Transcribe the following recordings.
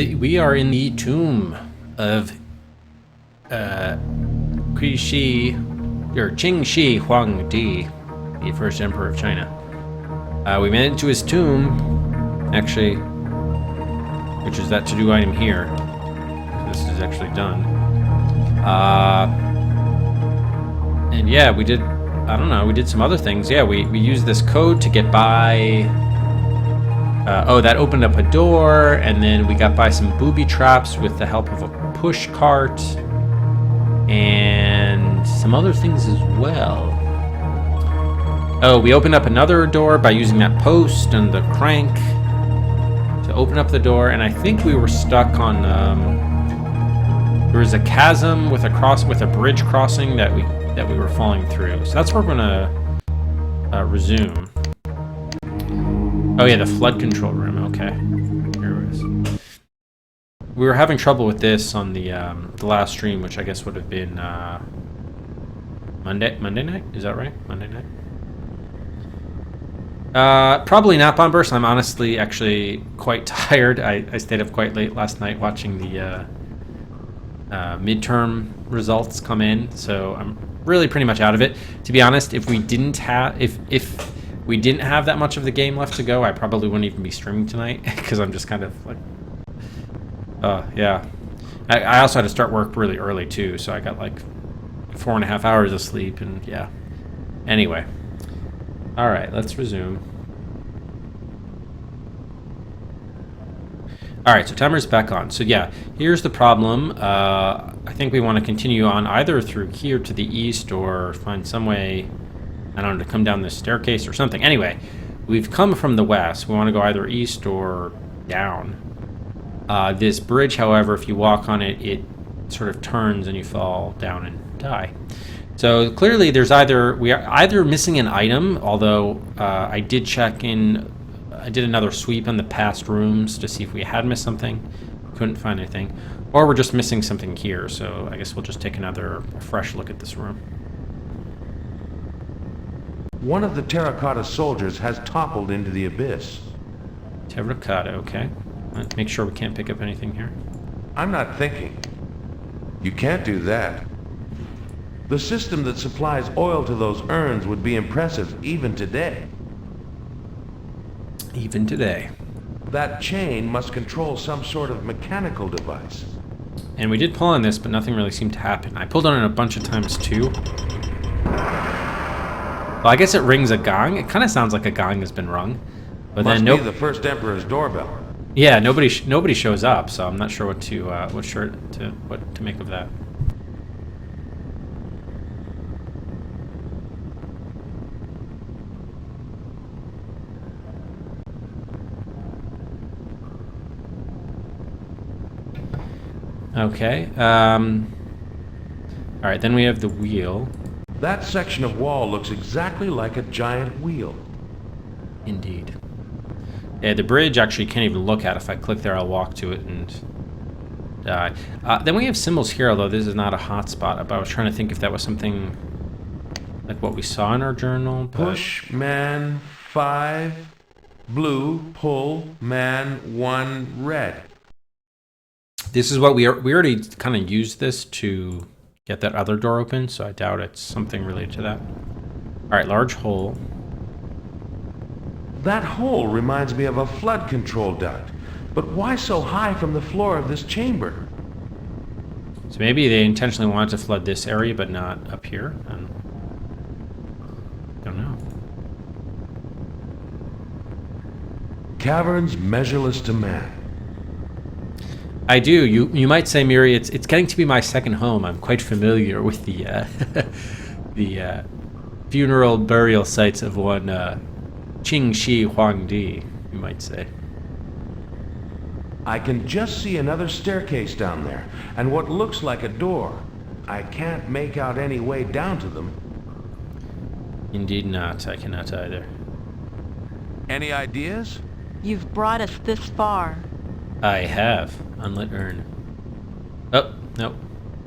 we are in the tomb of Qing Shi Huangdi, the first emperor of China. We made it to his tomb, actually, which is that to-do item here. This is actually done. And yeah, we did, I don't know, we did some other things. Yeah, we used this code to get by. Oh, that opened up a door, and then we got by some booby traps with the help of a push cart, and some other things as well. Oh, we opened up another door by using that post and the crank to open up the door, and I think we were stuck on, there was a chasm with a bridge crossing that we were falling through. So that's where we're gonna resume. Oh yeah, the flood control room. Okay, here it is. We were having trouble with this on the last stream, which I guess would have been Monday night. Is that right? Monday night. Probably not Bombburst. I'm honestly actually quite tired. I stayed up quite late last night watching the midterm results come in, so I'm really pretty much out of it. To be honest, if we didn't have that much of the game left to go, I probably wouldn't even be streaming tonight because I'm just kind of like, yeah. I also had to start work really early too, so I got like 4.5 hours of sleep, and yeah. Anyway, all right, let's resume. All right, so timer's back on. So yeah, here's the problem. I think we want to continue on either through here to the east or find some way, I don't know, to come down this staircase or something. Anyway, we've come from the west. We want to go either east or down. This bridge, however, if you walk on it, it sort of turns and you fall down and die. So clearly we are either missing an item, although I did check in, I did another sweep in the past rooms to see if we had missed something. Couldn't find anything. Or we're just missing something here, so I guess we'll just take another fresh look at this room. One of the terracotta soldiers has toppled into the abyss. Terracotta, okay. Let's make sure we can't pick up anything here. I'm not thinking. You can't do that. The system that supplies oil to those urns would be impressive even today. Even today. That chain must control some sort of mechanical device. And we did pull on this, but nothing really seemed to happen. I pulled on it a bunch of times too. Well, I guess it rings a gong. It kind of sounds like a gong has been rung. But must then be the first emperor's doorbell. Yeah, nobody shows up, so I'm not sure what to make of that. Okay. All right, then we have the wheel. That section of wall looks exactly like a giant wheel. Indeed. Yeah, the bridge actually can't even look at. If I click there, I'll walk to it and die. Then we have symbols here, although this is not a hotspot. But I was trying to think if that was something like what we saw in our journal. But... Push, man, 5, blue, pull, man, 1, red. This is what we already kind of used this to get that other door open, so I doubt it's something related to that. All right, large hole. That hole reminds me of a flood control duct. But why so high from the floor of this chamber? So maybe they intentionally wanted to flood this area, but not up here. I don't know. Caverns measureless to man. I do. You might say, Miri, it's getting to be my second home. I'm quite familiar with the the funeral burial sites of one Qing Shi Huangdi, you might say. I can just see another staircase down there, and what looks like a door. I can't make out any way down to them. Indeed not. I cannot either. Any ideas? You've brought us this far. I have. Unlit urn. Oh, no.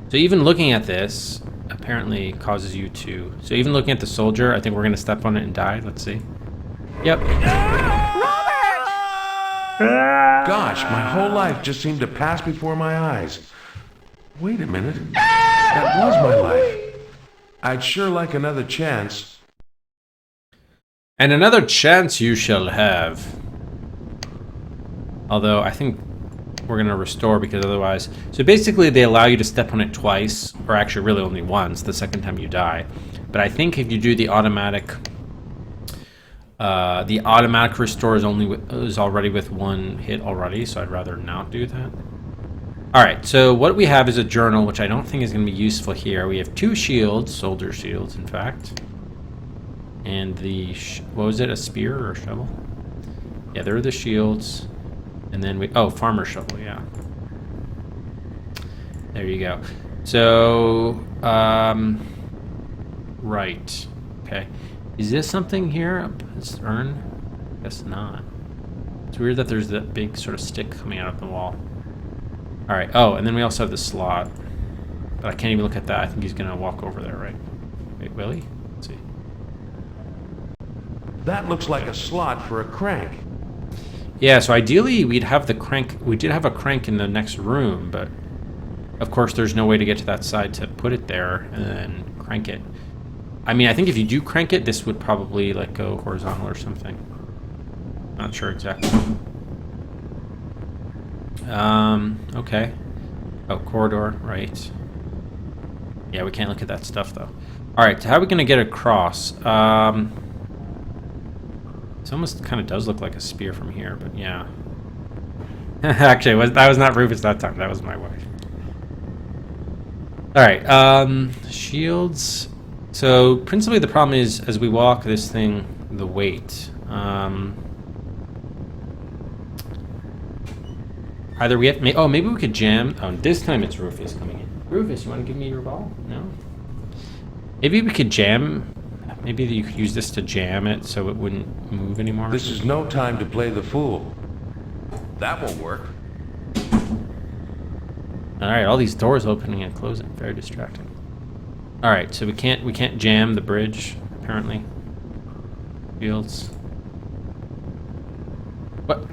So even looking at this apparently causes you to... So even looking at the soldier, I think we're going to step on it and die. Let's see. Yep. Robert! Gosh, my whole life just seemed to pass before my eyes. Wait a minute. That was my life. I'd sure like another chance. And another chance you shall have. Although, I think we're going to restore because otherwise... So basically, they allow you to step on it twice, or actually really only once, the second time you die. But I think if you do the automatic... the automatic restore is already with one hit already, so I'd rather not do that. Alright, so what we have is a journal, which I don't think is going to be useful here. We have 2 shields, soldier shields, in fact. And the... what was it, a spear or a shovel? Yeah, there are the shields. And then we... oh, farmer shovel, yeah. There you go. So, right. Okay. Is this something here? This urn? Guess not. It's weird that there's that big sort of stick coming out of the wall. Alright, oh, and then we also have the slot. But I can't even look at that. I think he's gonna walk over there, right? Wait, will he? Let's see. That looks like a slot for a crank. Yeah, so ideally we'd have the crank. We did have a crank in the next room, but of course there's no way to get to that side to put it there and then crank it. I mean, I think if you do crank it, this would probably like go horizontal or something. Not sure exactly. Okay. Oh, corridor, right. Yeah, we can't look at that stuff though. Alright, so how are we gonna get across? This almost kind of does look like a spear from here, but yeah. Actually, that was not Rufus that time. That was my wife. Alright, shields. So, principally the problem is, as we walk this thing, the weight. Either we have... oh, maybe we could jam... oh, this time it's Rufus coming in. Rufus, you want to give me your ball? No? Maybe we could jam... maybe you could use this to jam it so it wouldn't move anymore. This is no time to play the fool. That won't work. Alright, all these doors opening and closing. Very distracting. Alright, so we can't jam the bridge, apparently. Fields. What?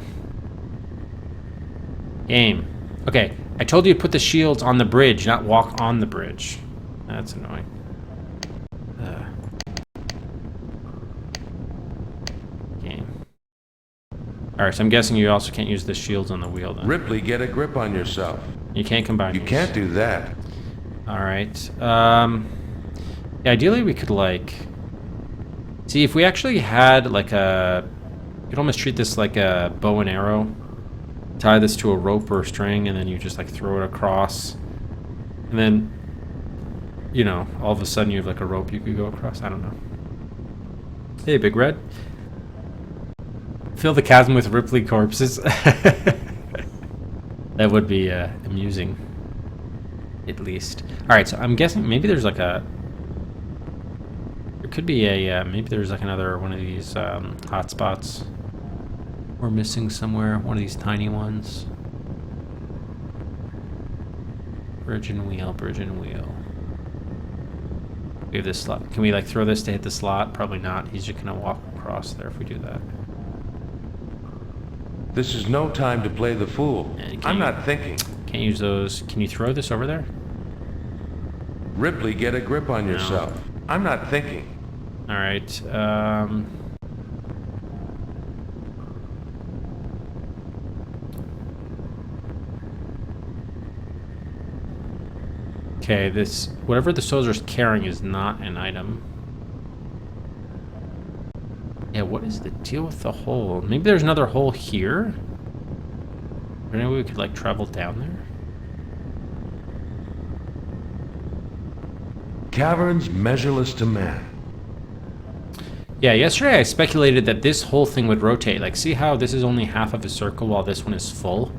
Game. Okay, I told you to put the shields on the bridge, not walk on the bridge. That's annoying. Game. Alright, so I'm guessing you also can't use the shields on the wheel then. Ripley, get a grip on yourself. You can't combine You these. can't do that. Alright. Yeah, ideally we could like... see, if we actually had like a... you could almost treat this like a bow and arrow. Tie this to a rope or a string and then you just like throw it across. And then, you know, all of a sudden you have like a rope you could go across. I don't know. Hey, Big Red. Fill the chasm with Ripley corpses. That would be amusing. At least. Alright, so I'm guessing maybe there's like a... there could be a... maybe there's like another one of these hotspots we're missing somewhere. One of these tiny ones. Bridge and wheel, bridge and wheel. We have this slot. Can we like throw this to hit the slot? Probably not. He's just gonna walk across there if we do that. This is no time to play the fool. I'm not thinking. Can't use those. Can you throw this over there? Ripley, get a grip on yourself. I'm not thinking. Alright, okay, this... whatever the soldier's carrying is not an item. Yeah, what is the deal with the hole? Maybe there's another hole here? Or maybe we could, like, travel down there? Caverns measureless to man. Yeah, yesterday I speculated that this whole thing would rotate. Like, see how this is only half of a circle while this one is full?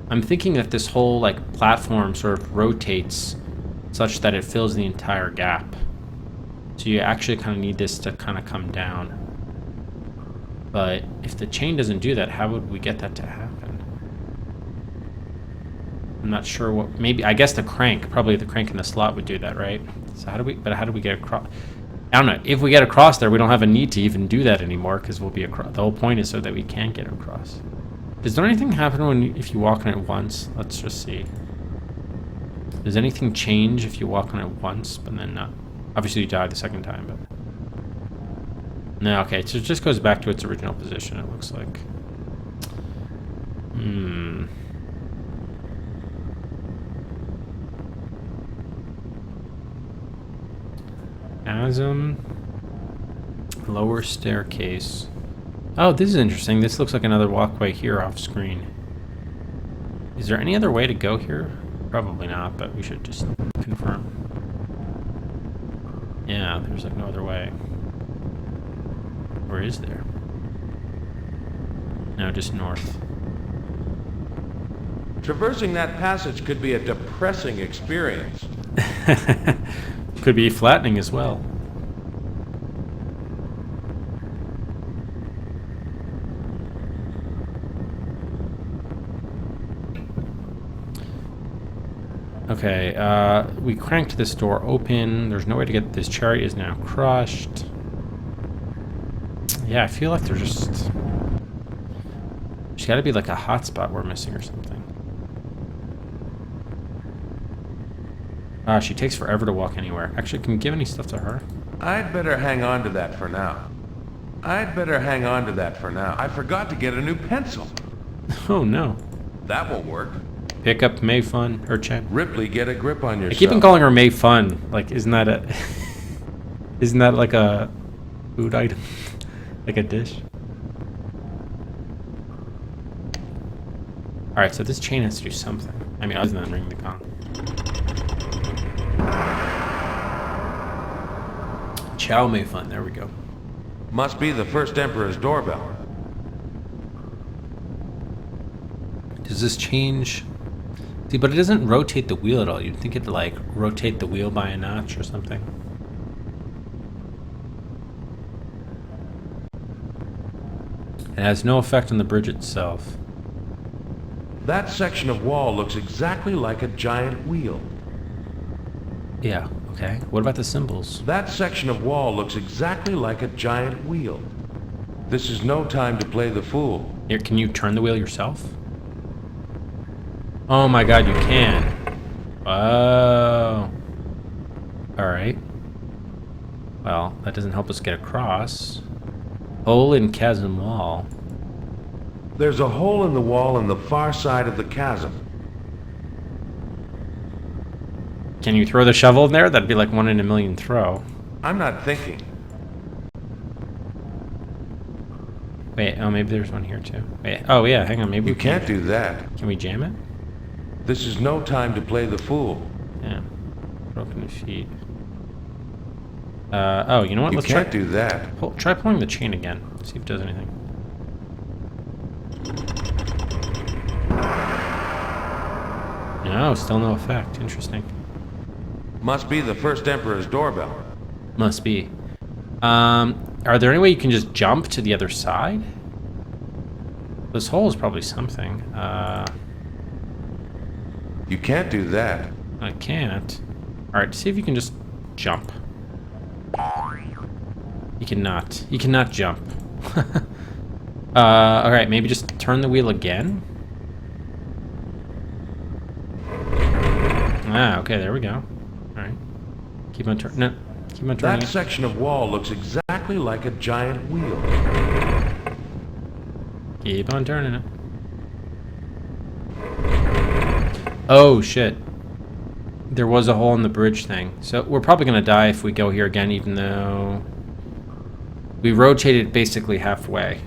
I'm thinking that this whole, like, platform sort of rotates such that it fills the entire gap. So you actually kind of need this to kind of come down. But if the chain doesn't do that, how would we get that to happen? I'm not sure what... maybe... I guess the crank. Probably the crank in the slot would do that, right? So how do we... but how do we get across... I don't know. If we get across there, we don't have a need to even do that anymore because we'll be across. The whole point is so that we can get across. Does there anything happen if you walk on it once? Let's just see. Does anything change if you walk on it once, but then not? Obviously you die the second time, but... No, okay, so it just goes back to its original position, it looks like. Chasm. Lower staircase. Oh, this is interesting. This looks like another walkway here off screen. Is there any other way to go here? Probably not, but we should just confirm. Yeah, there's like no other way. Or is there? No, just north. Traversing that passage could be a depressing experience. Could be flattening as well. Okay, we cranked this door open. There's no way to get... This chariot is now crushed. Yeah, I feel like there's just... There's gotta be like a hotspot we're missing or something. She takes forever to walk anywhere. Actually, can we give any stuff to her? I'd better hang on to that for now. I forgot to get a new pencil. Oh no. That won't work. Pick up May Fun, or Chen. Ripley, get a grip on yourself. I keep on calling her May Fun. Like, isn't that a... Isn't that like a food item? Like a dish? Alright, so this chain has to do something. I mean, other than ring the gong. Chow May Fun, there we go. Must be the first Emperor's doorbell. Does this change? See, but it doesn't rotate the wheel at all. You'd think it'd like rotate the wheel by a notch or something. It has no effect on the bridge itself. That section of wall looks exactly like a giant wheel. Yeah, okay. What about the symbols? That section of wall looks exactly like a giant wheel. This is no time to play the fool. Here, can you turn the wheel yourself? Oh my god, you can. Oh. Alright. Well, that doesn't help us get across. Hole in chasm wall. There's a hole in the wall on the far side of the chasm. Can you throw the shovel in there? That'd be like 1 in a million throw. I'm not thinking. Wait, oh, maybe there's one here too. Wait, oh yeah, hang on, maybe You can't do that. Can we jam it? This is no time to play the fool. Yeah. Broken feet. Oh, you know what? You Let's can't try. do that. Try pulling the chain again. See if it does anything. No, still no effect. Interesting. Must be the first Emperor's doorbell. Must be. Are there any way you can just jump to the other side? This hole is probably something. You can't do that. I can't. Alright, see if you can just jump. You cannot. You cannot jump. Alright, maybe just turn the wheel again? Ah, okay, there we go. Alright. Keep on turning. No, keep on turning. That section of wall looks exactly like a giant wheel. Keep on turning it. Oh, shit. There was a hole in the bridge thing. So we're probably going to die if we go here again, even though we rotated basically halfway.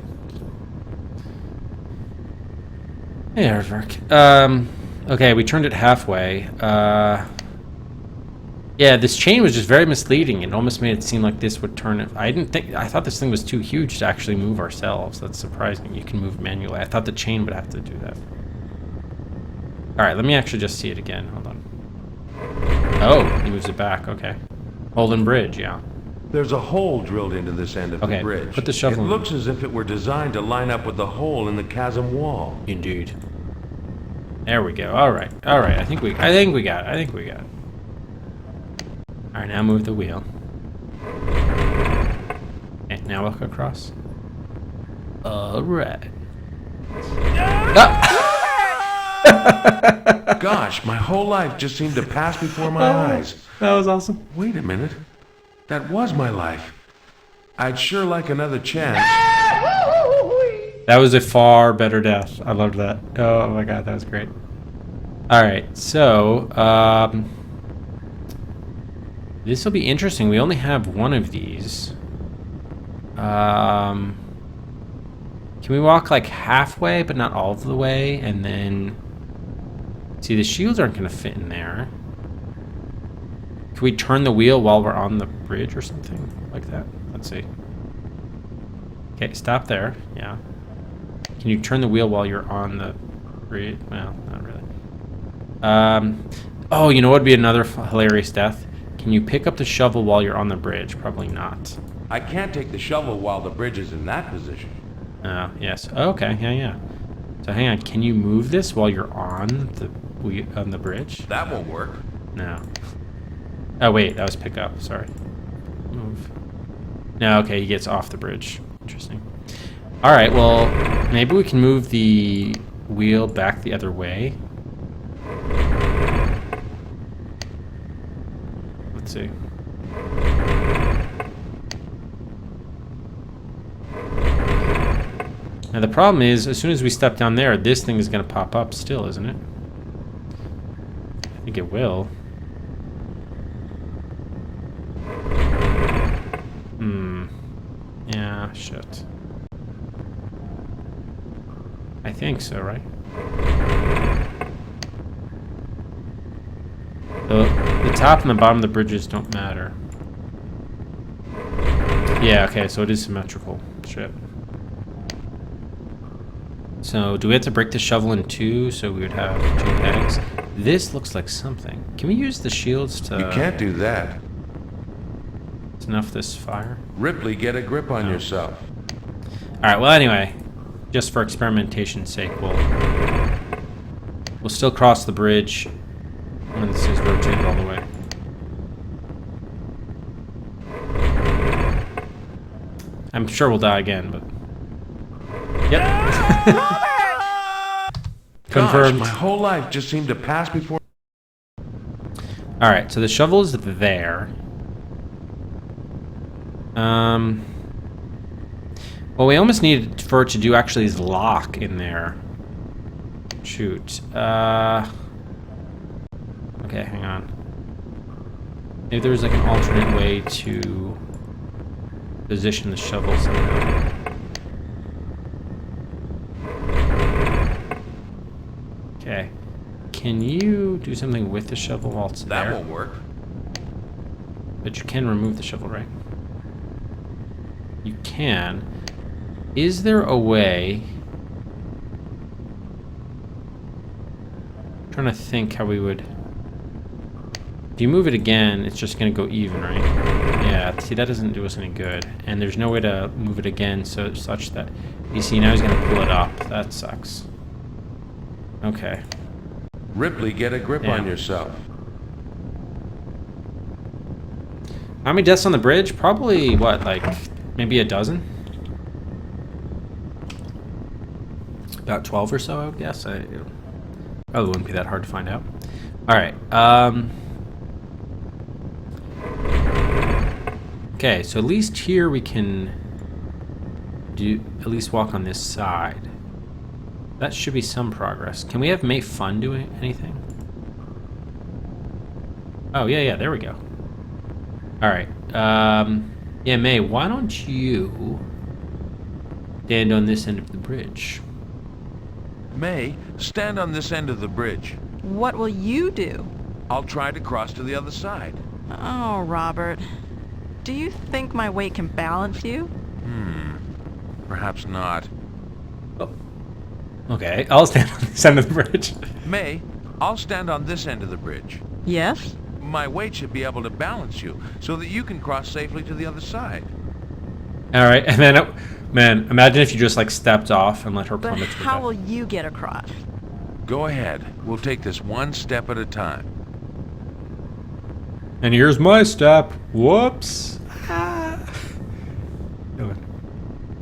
Yeah, aardvark. Okay, we turned it halfway. Yeah, this chain was just very misleading. It almost made it seem like this would turn it. I thought this thing was too huge to actually move ourselves. That's surprising. You can move manually. I thought the chain would have to do that. Alright, let me actually just see it again. Hold on. Oh, he moves it back. Okay. Holden Bridge, yeah. There's a hole drilled into this end of the bridge. Put the shovel in. It in. looks as if it were designed to line up with the hole in the chasm wall. Indeed. There we go. Alright. Alright, I think we got it. Alright, now move the wheel. Okay, now walk across. Alright. Gosh, my whole life just seemed to pass before my eyes. That was awesome. Wait a minute. That was my life. I'd sure like another chance. That was a far better death. I loved that. Oh my god, that was great. Alright, so, this will be interesting. We only have one of these. Can we walk like halfway, but not all of the way? And then... See, the shields aren't going to fit in there. Can we turn the wheel while we're on the bridge or something like that? Let's see. Okay, stop there. Yeah. Can you turn the wheel while you're on the bridge? Well, not really. Oh, you know what would be another hilarious death? Can you pick up the shovel while you're on the bridge? Probably not. I can't take the shovel while the bridge is in that position. Oh, yes. Okay, yeah. So hang on, can you move this while you're on the bridge? That won't work. No. Oh wait, that was pick up. Sorry. Move. No, okay, he gets off the bridge. Interesting. All right, well, maybe we can move the wheel back the other way. Let's see. Now the problem is, as soon as we step down there, this thing is going to pop up still, isn't it? I think it will. Yeah, shit. I think so, right? The top and the bottom of the bridges don't matter. Yeah, okay, so it is symmetrical. Shit. So, do we have to break the shovel in two so we would have two pegs? This looks like something. Can we use the shields to... You can't do that. Snuff this fire? Ripley, get a grip on yourself. Alright, well anyway, just for experimentation's sake, we'll still cross the bridge when this is rotated all the way. I'm sure we'll die again, but... Yep. Confirmed. Gosh, my whole life just seemed to pass before... Alright, so the shovel is there. Well, we almost need for it to do actually is lock in there. Shoot. Okay, hang on. Maybe there's like an alternate way to position the shovel somehow. Okay. Can you do something with the shovel while it's there? That won't work. But you can remove the shovel, right? You can. Is there a way... I'm trying to think how we would... If you move it again, it's just going to go even, right? Yeah, see, that doesn't do us any good. And there's no way to move it again such that... You see, now he's going to pull it up. That sucks. Okay. Ripley, get a grip on yourself. How many deaths on the bridge? Probably, what, like, maybe a dozen? About 12 or so, I would guess. It probably wouldn't be that hard to find out. Alright, okay, so at least here we can at least walk on this side. That should be some progress. Can we have May Fun doing anything? Oh, yeah, there we go. Alright, yeah, May, why don't you stand on this end of the bridge? May, stand on this end of the bridge. What will you do? I'll try to cross to the other side. Oh, Robert. Do you think my weight can balance you? Perhaps not. Oh. Okay, I'll stand on this end of the bridge. May, I'll stand on this end of the bridge. Yes? My weight should be able to balance you so that you can cross safely to the other side. Alright, and then, man, imagine if you just, like, stepped off and let her But plummet to her how death. will you get across? Go ahead. We'll take this one step at a time. And here's my step. Whoops.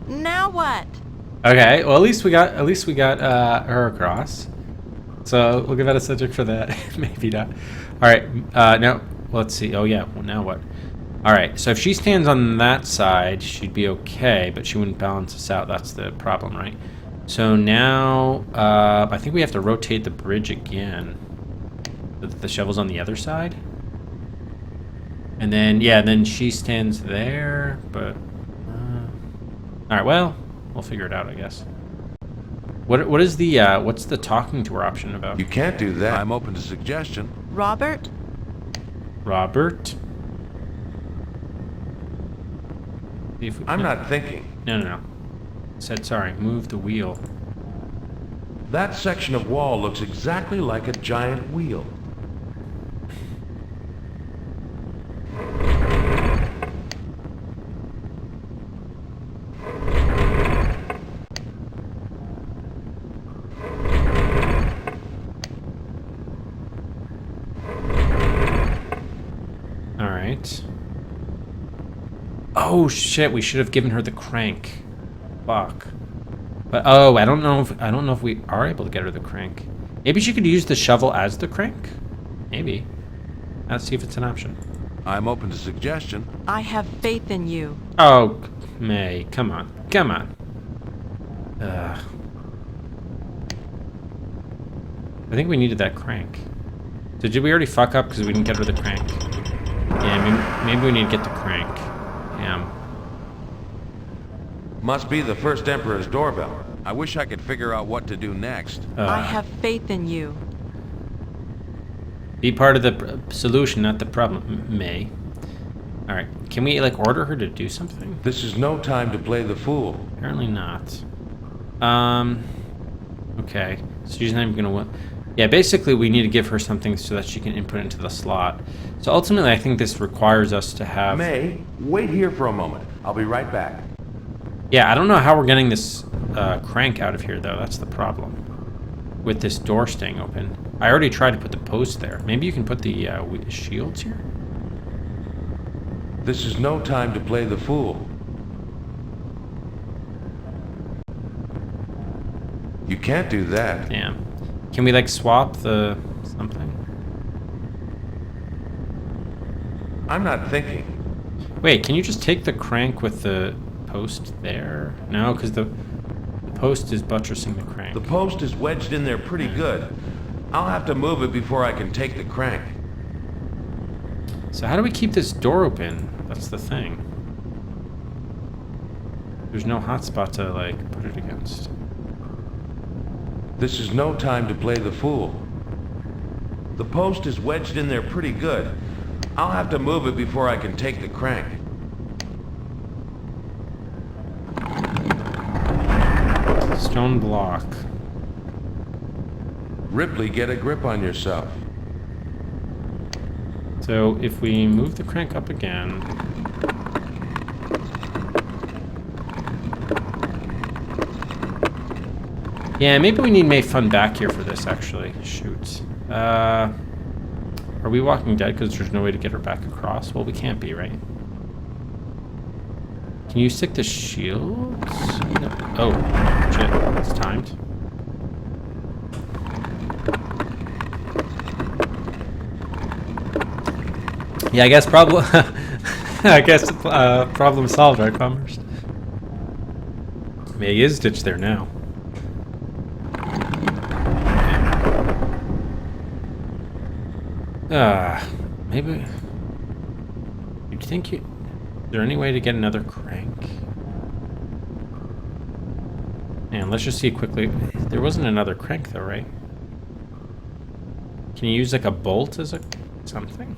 Now what? Okay, well at least we got her across. So we'll give out a subject for that. Maybe not. All right. Now let's see. Oh yeah. Well, now what? All right. So if she stands on that side, she'd be okay, but she wouldn't balance us out. That's the problem, right? So now I think we have to rotate the bridge again. The shovel's on the other side. And then yeah, then she stands there. But all right. Well, we'll figure it out, I guess. What is the what's the talking to her option about? You can't do that. I'm open to suggestion. Robert? Robert? See if we I'm can- not thinking. No. Said sorry. Move the wheel. That section of wall looks exactly like a giant wheel. All right. Oh shit! We should have given her the crank. Fuck. But oh, I don't know if we are able to get her the crank. Maybe she could use the shovel as the crank. Maybe. Let's see if it's an option. I'm open to suggestion. I have faith in you. Oh, May, come on. Come on. I think we needed that crank. So did we already fuck up because we didn't get her the crank? Yeah, maybe we need to get the crank. Damn. Must be the first Emperor's doorbell. I wish I could figure out what to do next. I have faith in you. Be part of the solution, not the problem, May. All right, can we like order her to do something? This is no time to play the fool. Apparently not. Okay, so she's not even gonna win. Yeah, basically we need to give her something so that she can input into the slot. So ultimately, I think this requires us to have. May, wait here for a moment. I'll be right back. Yeah, I don't know how we're getting this crank out of here though. That's the problem. With this door staying open. I already tried to put the post there. Maybe you can put the shields here? This is no time to play the fool. You can't do that. Damn. Can we like swap the something? I'm not thinking. Wait, can you just take the crank with the post there? No, because the post is buttressing the crank. The post is wedged in there pretty good. I'll have to move it before I can take the crank. So how do we keep this door open? That's the thing. There's no hotspot to like put it against. This is no time to play the fool. The post is wedged in there pretty good. I'll have to move it before I can take the crank. Stone block. Ripley, get a grip on yourself. So if we move the crank up again. Yeah, maybe we need May Fun back here for this, actually. Shoot. Are we Walking Dead because there's no way to get her back across? Well, we can't be, right? Can you stick the shields? No. Oh, shit. It's timed. Yeah, I guess problem. I guess problem solved, right, Palmers? May is ditched there now. Maybe. Do you think you? Is there any way to get another crank? And let's just see quickly. There wasn't another crank though, right? Can you use like a bolt as a something?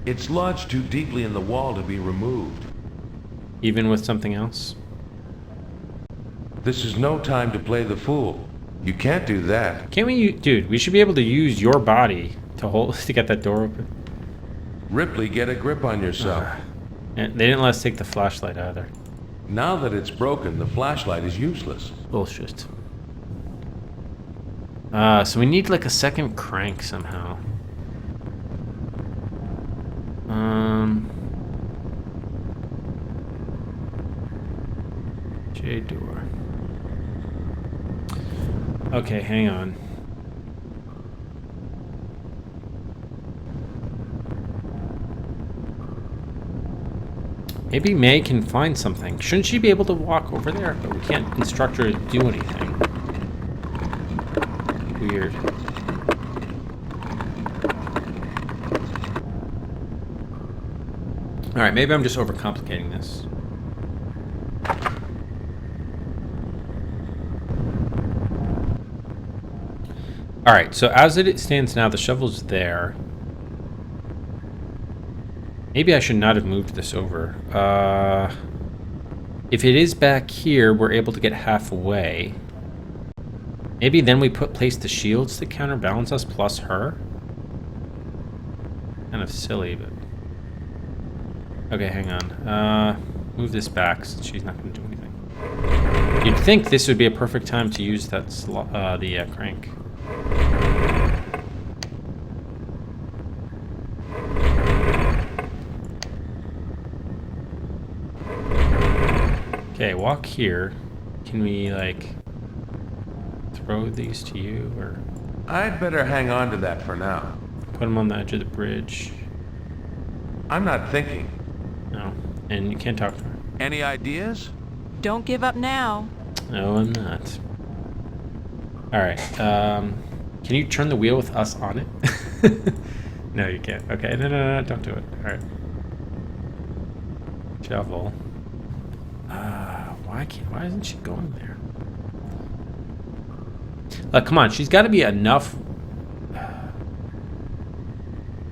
It's lodged too deeply in the wall to be removed. Even with something else? This is no time to play the fool. You can't do that. Can't we, dude? We should be able to use your body to hold to get that door open. Ripley, get a grip on yourself. And they didn't let us take the flashlight either. Now that it's broken, the flashlight is useless. Bullshit. So we need like a second crank somehow. Shade door. Okay, hang on. Maybe May can find something. Shouldn't she be able to walk over there? But we can't instruct her to do anything. Weird. Alright, maybe I'm just overcomplicating this. Alright, so as it stands now, the shovel's there. Maybe I should not have moved this over. If it is back here, we're able to get halfway. Maybe then we place the shields to counterbalance us plus her? Kind of silly, but... Okay, hang on. Move this back since she's not going to do anything. You'd think this would be a perfect time to use that the crank. Okay, walk here. Can we, like, throw these to you, or... I'd better hang on to that for now. Put them on the edge of the bridge. I'm not thinking. No. And you can't talk to her. Any ideas? Don't give up now. No, I'm not. Alright, can you turn the wheel with us on it? No, you can't. Okay, no, don't do it. Alright. Shovel. Why isn't she going there? Like, come on, she's got to be enough.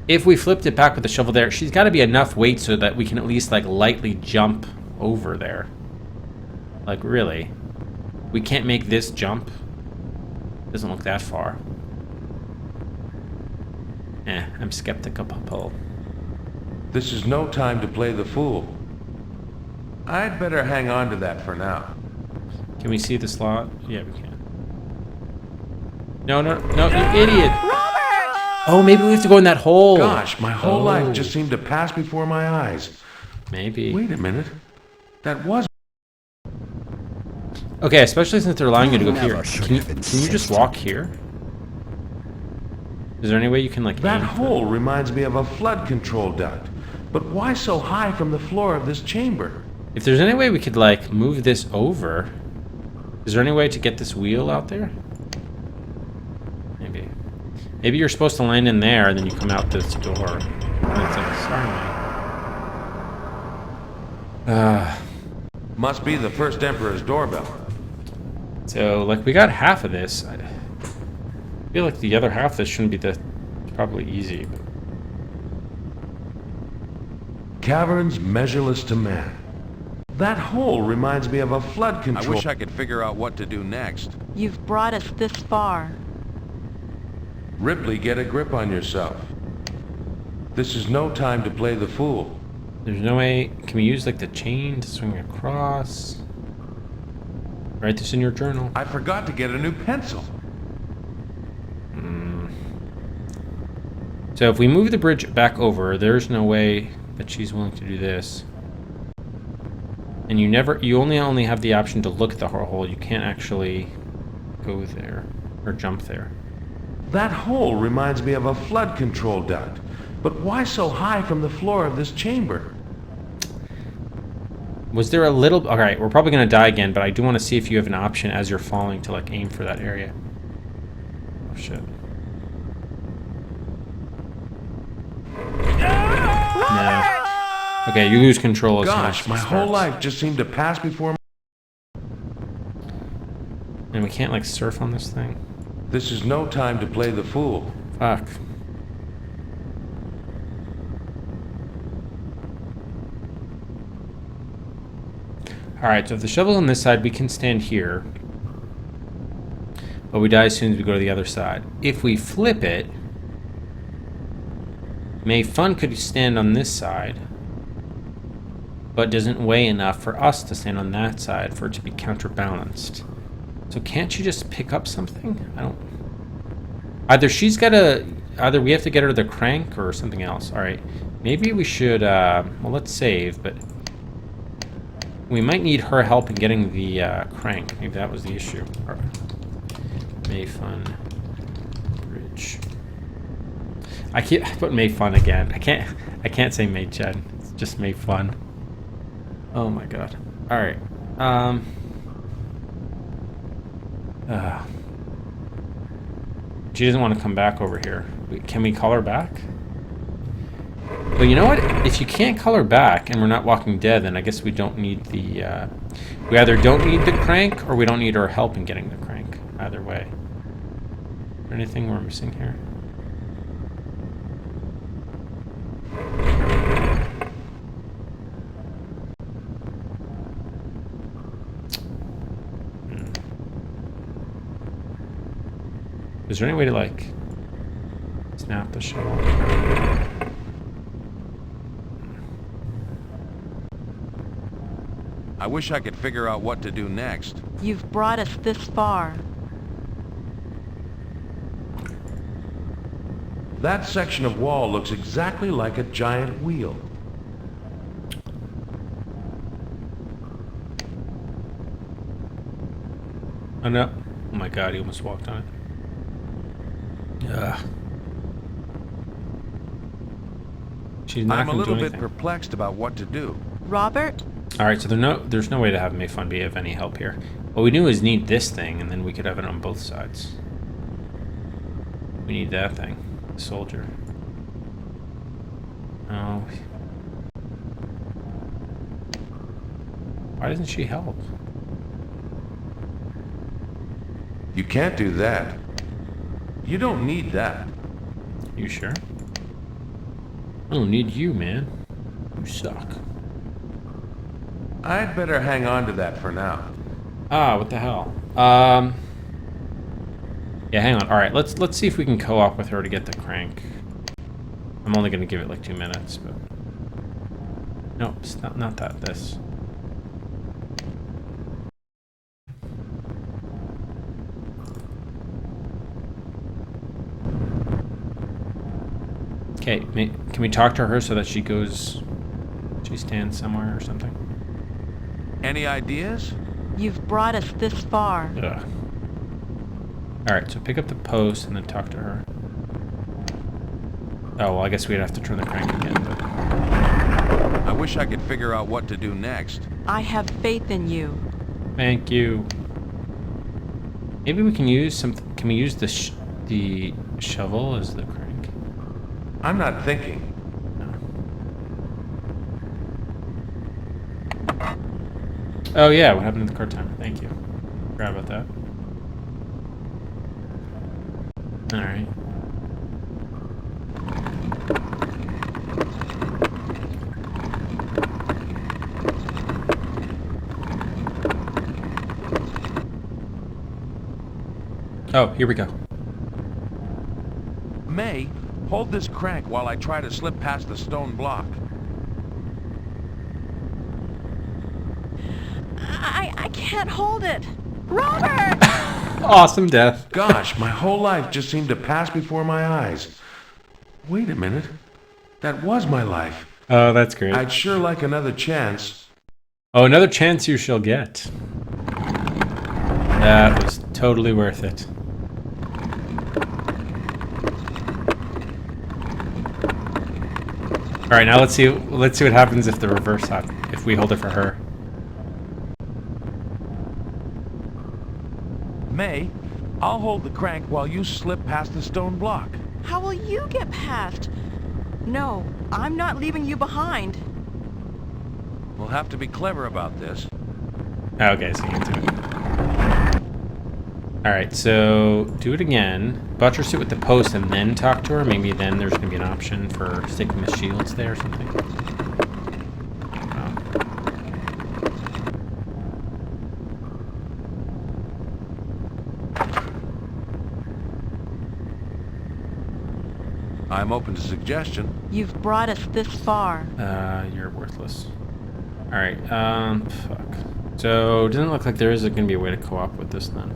If we flipped it back with the shovel there, she's got to be enough weight so that we can at least, like, lightly jump over there. Like, really? We can't make this jump? Doesn't look that far. I'm skeptical. This is no time to play the fool. I'd better hang on to that for now. Can we see the slot? Yeah, we can. No, you idiot! Robert! Oh, maybe we have to go in that hole. Gosh, my whole life just seemed to pass before my eyes. Maybe. Wait a minute. That was... Okay, especially since they're allowing you to go here. Can you just walk here? Is there any way you can, like, That aim hole reminds me of a flood control duct. But why so high from the floor of this chamber? If there's any way we could, like, move this over... Is there any way to get this wheel out there? Maybe. Maybe you're supposed to land in there, and then you come out this door. And it's like, sorry, Must be the first Emperor's doorbell. So, like, we got half of this. I feel like the other half of this shouldn't be probably easy. But... Caverns measureless to man. That hole reminds me of a flood control... I wish I could figure out what to do next. You've brought us this far. Ripley, get a grip on yourself. This is no time to play the fool. There's no way... Can we use, like, the chain to swing across? Write this in your journal. I forgot to get a new pencil. So if we move the bridge back over, there's no way that she's willing to do this. And you only have the option to look at the hole. You can't actually go there or jump there. That hole reminds me of a flood control duct. But why so high from the floor of this chamber? Was there a little... Alright, we're probably going to die again, but I do want to see if you have an option as you're falling to, like, aim for that area. Oh, shit. No. Okay, you lose control as Gosh, soon as my it whole starts. life just seemed to pass before my... And we can't, like, surf on this thing? This is no time to play the fool. Fuck. Alright, so if the shovel's on this side, we can stand here. But we die as soon as we go to the other side. If we flip it... May Fun could stand on this side. But doesn't weigh enough for us to stand on that side for it to be counterbalanced. So can't you just pick up something? I don't... Either we have to get her the crank or something else. Alright. Maybe we should, well, let's save, but... We might need her help in getting the crank. Maybe that was the issue. All right. Mayfun Bridge. I put Mayfun again. I can't say Maychen. It's just Mayfun. Oh my god. All right. She doesn't want to come back over here. Can we call her back? Well, you know what? If you can't call her back and we're not Walking Dead, then I guess we don't need the... we either don't need the crank or we don't need her help in getting the crank. Either way. Is there anything we're missing here? Is there any way to, like, snap the shovel? I wish I could figure out what to do next. You've brought us this far. That section of wall looks exactly like a giant wheel. Oh no. Oh my god, he almost walked on it. Ugh. She's not I'm a going to do little bit anything. perplexed about what to do. Robert? Alright, so there's no way to have Mayfun be of any help here. What we do is need this thing, and then we could have it on both sides. We need that thing. The soldier. Oh. Why doesn't she help? You can't do that. You don't need that. You sure? I don't need you, man. You suck. I'd better hang on to that for now. Ah, what the hell? Yeah, hang on. All right, let's see if we can co-op with her to get the crank. I'm only gonna give it like 2 minutes, but no, it's not that. This. Okay, can we talk to her so that she stands somewhere or something? Any ideas? You've brought us this far. Ugh. Alright, so pick up the post and then talk to her. Oh, well, I guess we'd have to turn the crank again, but... I wish I could figure out what to do next. I have faith in you. Thank you. Maybe we can use can we use the shovel as the crank? I'm not thinking. Oh yeah, what happened to the card timer? Thank you. Forgot about that. Alright. Oh, here we go. May, hold this crank while I try to slip past the stone block. I can't hold it. Robert! Awesome death. Gosh, my whole life just seemed to pass before my eyes. Wait a minute. That was my life. Oh, that's great. I'd sure like another chance. Oh, another chance you shall get. That was totally worth it. All right, now let's see what happens if the reverse happens. If we hold it for her. May, I'll hold the crank while you slip past the stone block. How will you get past? No, I'm not leaving you behind. We'll have to be clever about this. Okay, so you can do it. Alright, so do it again. Buttress it with the post and then talk to her. Maybe then there's going to be an option for sticking the shields there or something. I'm open to suggestion. You've brought us this far. You're worthless. Alright, fuck. So, it doesn't look like there is going to be a way to co-op with this then.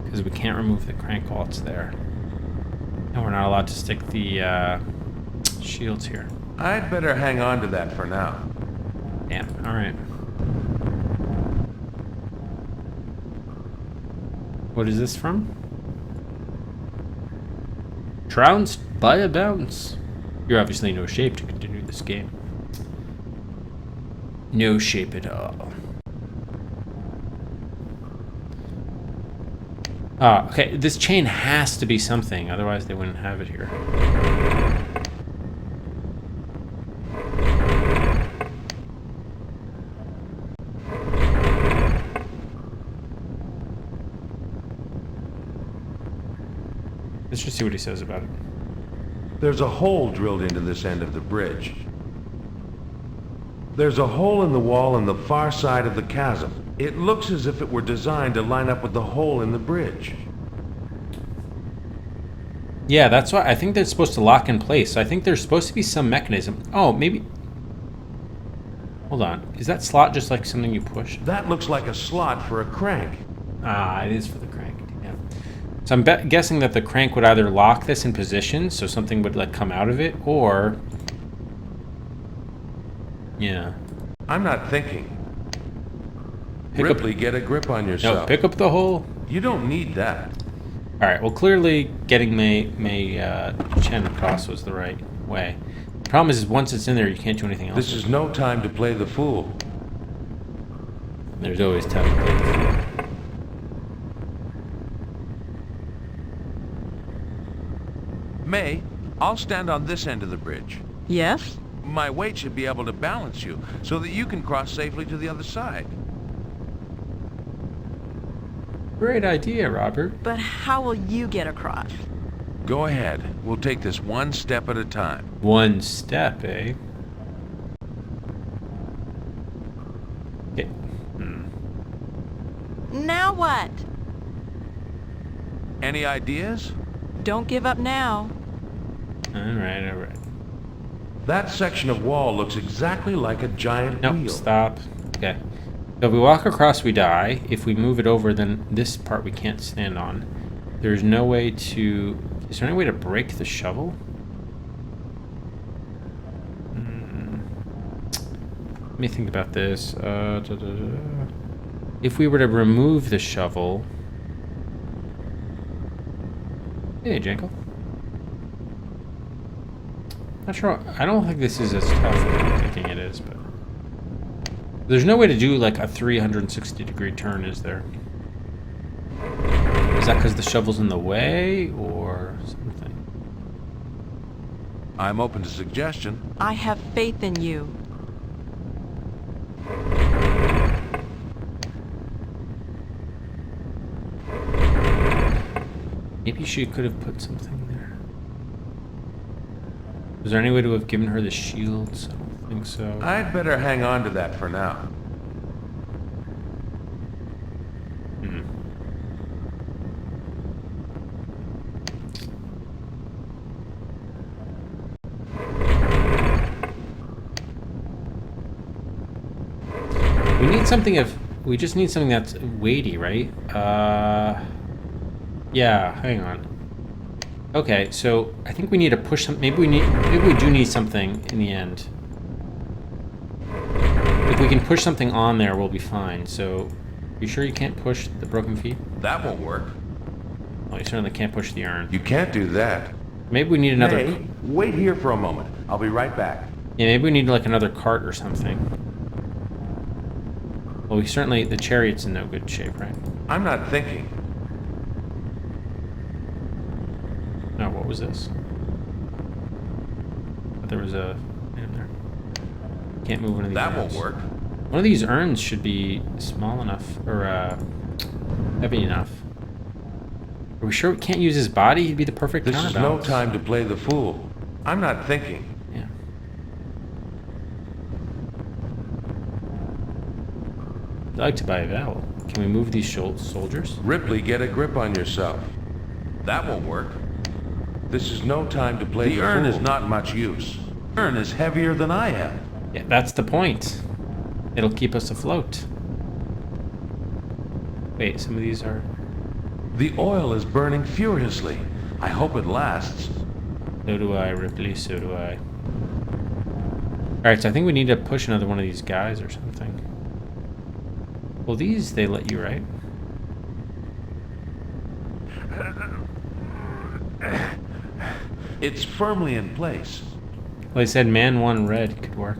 Because we can't remove the crank while it's there. And we're not allowed to stick the shields here. I'd better hang on to that for now. Damn, alright. What is this from? Trounced by a bounce. You're obviously in no shape to continue this game. No shape at all. Ah, okay, this chain has to be something, otherwise they wouldn't have it here. Let's just see what he says about it. There's a hole drilled into this end of the bridge. There's a hole in the wall on the far side of the chasm. It looks as if it were designed to line up with the hole in the bridge. Yeah, that's why I think they're supposed to lock in place. I think there's supposed to be some mechanism. Oh, maybe... Hold on. Is that slot just like something you push? That looks like a slot for a crank. Ah, it is for the crank. Yeah. So I'm guessing that the crank would either lock this in position, so something would like come out of it, or... Yeah. I'm not thinking. Pick Ripley, get a grip on yourself. No, pick up the hole. You don't need that. All right. Well, clearly getting May Chen across was the right way. The problem is once it's in there, you can't do anything else. This is no time to play the fool. There's always time to play the fool. May, I'll stand on this end of the bridge. Yes? My weight should be able to balance you so that you can cross safely to the other side. Great idea, Robert. But how will you get across? Go ahead. We'll take this one step at a time. One step, eh? Okay. Now what? Any ideas? Don't give up now. All right, all right. That section of wall looks exactly like a giant Nope, wheel. stop. Okay. So if we walk across, we die. If we move it over, then this part we can't stand on. There's no way to... Is there any way to break the shovel? Let me think about this. If we were to remove the shovel... Hey, Janko. Not sure. I don't think this is as tough as I'm thinking it is, but... There's no way to do like a 360-degree turn, is there? Is that because the shovel's in the way, or something? I'm open to suggestion. I have faith in you. Maybe she could have put something there. Was there any way to have given her the shields? I don't think so. I'd better hang on to that for now. We need something we just need something that's weighty, right? Yeah, hang on. Okay, so I think we need to push some, maybe we do need something in the end. If we can push something on there, we'll be fine. So, you sure you can't push the broken feet? That won't work. Oh, you certainly can't push the urn. You can't do that. Maybe we need another... Hey, wait here for a moment. I'll be right back. Yeah, maybe we need like another cart or something. Well, we certainly... The chariot's in no good shape, right? I'm not thinking. No, what was this? But there was a... in there. Can't move one of these That urns. won't work. One of these urns should be small enough, or heavy enough. Are we sure we can't use his body? He'd be the perfect This is no counterbalance. time to play the fool. I'm not thinking. Yeah. I'd like to buy a vowel. Can we move these soldiers? Ripley, get a grip on yourself. That won't work. This is no time to play the urn fool. is not much use. Urn is heavier than I am. Yeah, that's the point. It'll keep us afloat. Wait, some of these are... The oil is burning furiously. I hope it lasts. So do I, Ripley, so do I. Alright, so I think we need to push another one of these guys or something. Well, these, they let you, right? It's firmly in place. Well, they said man 1 red could work.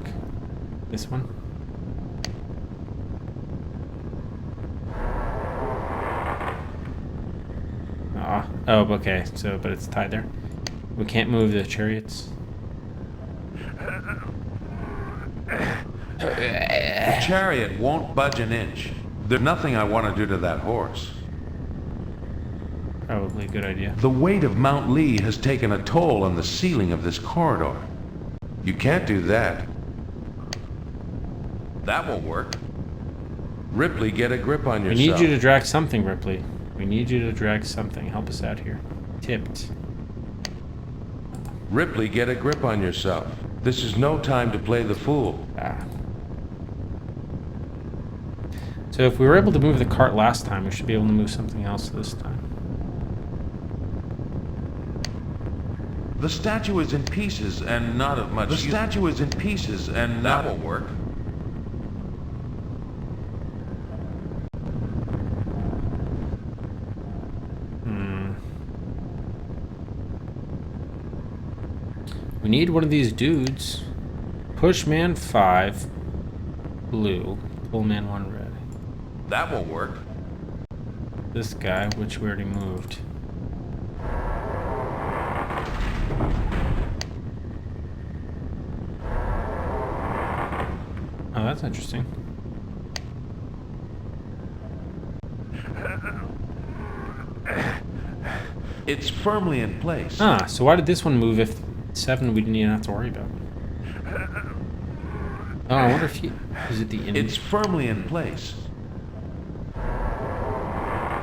This one? Ah, oh, okay. So, but it's tied there. We can't move the chariots. The chariot won't budge an inch. There's nothing I want to do to that horse. Probably a good idea. The weight of Mount Lee has taken a toll on the ceiling of this corridor. You can't do that. That won't work. Ripley, get a grip on We yourself. need you to drag something, Ripley. We need you to drag something. Help us out here. Tipped. Ripley, get a grip on yourself. This is no time to play the fool. Ah. So if we were able to move the cart last time, we should be able to move something else this time. The statue is in pieces and not of much use. The statue is in pieces and That not... won't work. We need one of these dudes. Push man 5, blue. Pull man 1, red. That won't work. This guy, which we already moved. Oh, that's interesting. It's firmly in place. Ah, so why did this one move if 7 we didn't even have to worry about? Oh, I wonder if he... Is it the... It's firmly in place.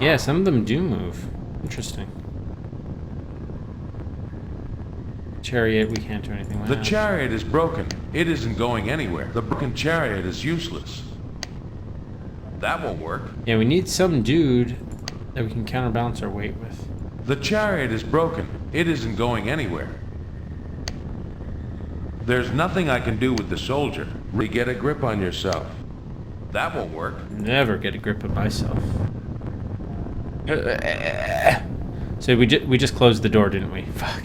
Yeah, some of them do move. Interesting. Chariot, we can't do anything with The that. chariot is broken. It isn't going anywhere. The broken chariot is useless. That won't work. Yeah, we need some dude that we can counterbalance our weight with. The chariot is broken. It isn't going anywhere. There's nothing I can do with the soldier. Get a grip on yourself. That won't work. Never get a grip of myself. So we just closed the door, didn't we? Fuck.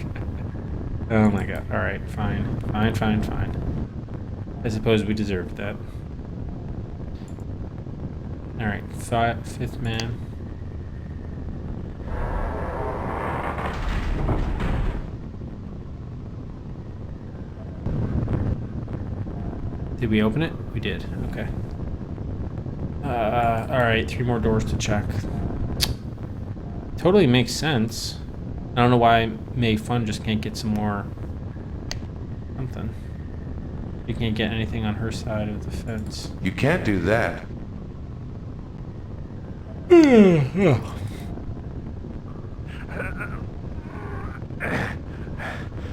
Oh my god. Alright, fine. Fine. I suppose we deserved that. Alright, 5th man. Did we open it? We did. Okay. Alright, 3 more doors to check. Totally makes sense. I don't know why May Fun just can't get some more... something. You can't get anything on her side of the fence. You can't do that.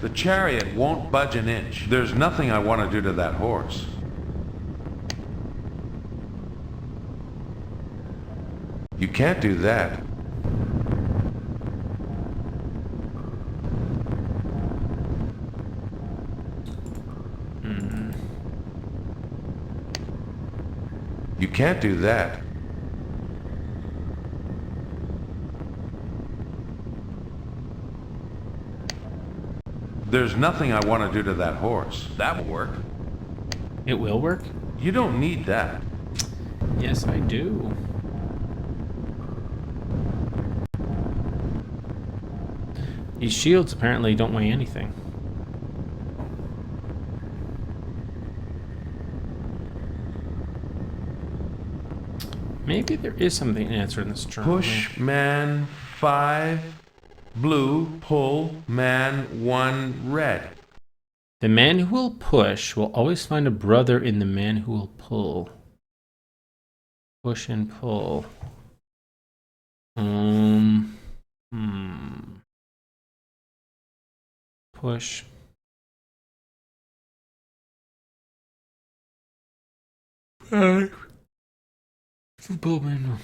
The chariot won't budge an inch. There's nothing I want to do to that horse. You can't do that. You can't do that. There's nothing I want to do to that horse. That will work. It will work? You don't need that. Yes, I do. These shields apparently don't weigh anything. Maybe there is something answered in this journal. Push man 5, blue, pull man 1, red. The man who will push will always find a brother in the man who will pull. Push and pull. Push. Pull man.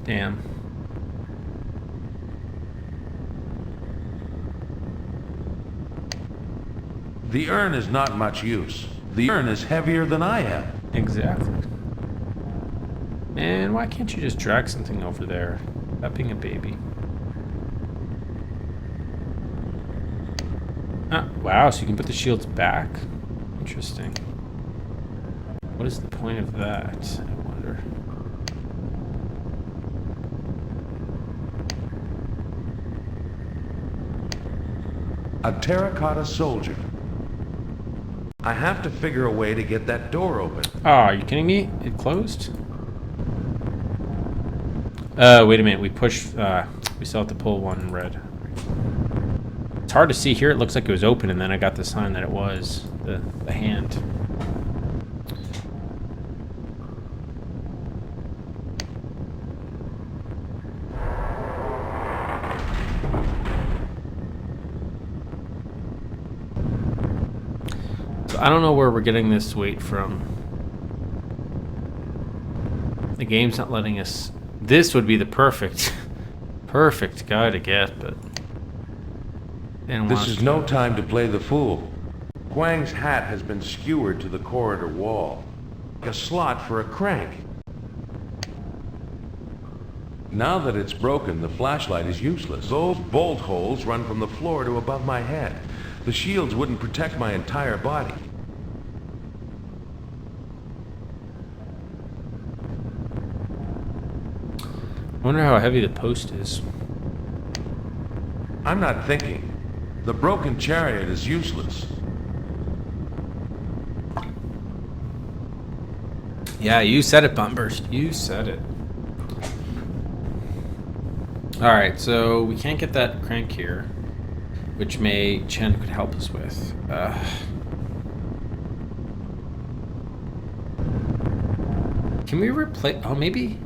Damn. The urn is not much use. The urn is heavier than I am. Exactly. Man, why can't you just drag something over there? That being a baby. Ah, wow, so you can put the shields back? Interesting. What is the point of that, I wonder? A terracotta soldier. I have to figure a way to get that door open. Oh, are you kidding me? It closed? Wait a minute. We pushed, we still have to pull one red. It's hard to see here. It looks like it was open, and then I got the sign that it was the hand. I don't know where we're getting this weight from. The game's not letting us... This would be the perfect guy to get, but... This is no time to play the fool. Guang's hat has been skewered to the corridor wall. Like a slot for a crank. Now that it's broken, the flashlight is useless. Those bolt holes run from the floor to above my head. The shields wouldn't protect my entire body. I wonder how heavy the post is. I'm not thinking. The broken chariot is useless. Yeah, you said it, Bumpburst. You said it. Alright, so we can't get that crank here, which Chen could help us with. Can we replace... Oh, maybe...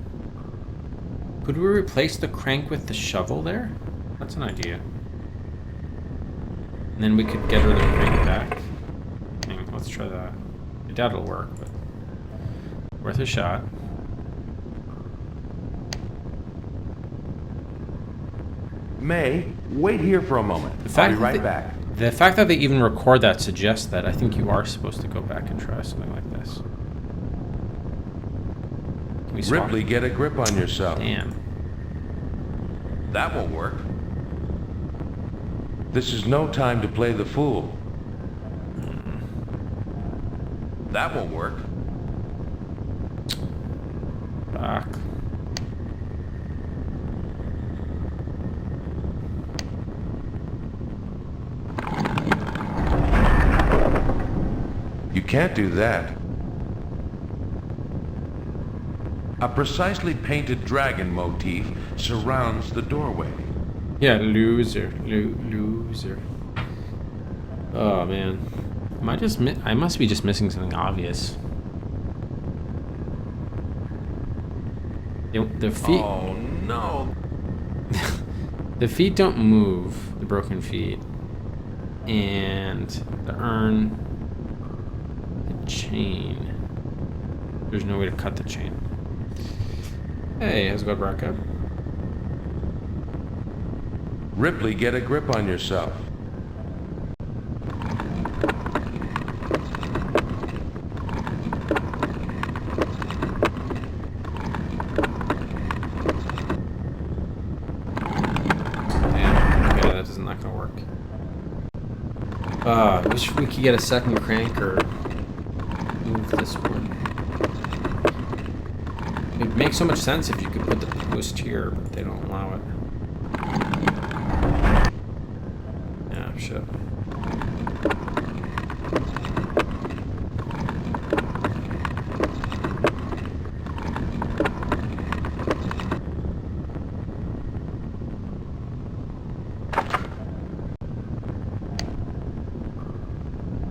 Could we replace the crank with the shovel there? That's an idea. And then we could get her the crank back. Let's try that. I doubt it'll work, but... Worth a shot. May, wait here for a moment. I'll be right back. The fact that they even record that suggests that I think you are supposed to go back and try something like this. Can we swap? Ripley, get a grip on yourself. Damn. That won't work. This is no time to play the fool. That won't work. Fuck. You can't do that. A precisely painted dragon motif surrounds the doorway. Yeah, loser. Loser. Oh, man. I must be just missing something obvious. The feet... Oh, no. The feet don't move, the broken feet. And the urn... The chain... There's no way to cut the chain. Hey, how's it going, Bronco? Ripley, get a grip on yourself. I wish we could get a second crank or move this one. It'd make so much sense if you could put the post here, but they don't allow it. Yeah, shit.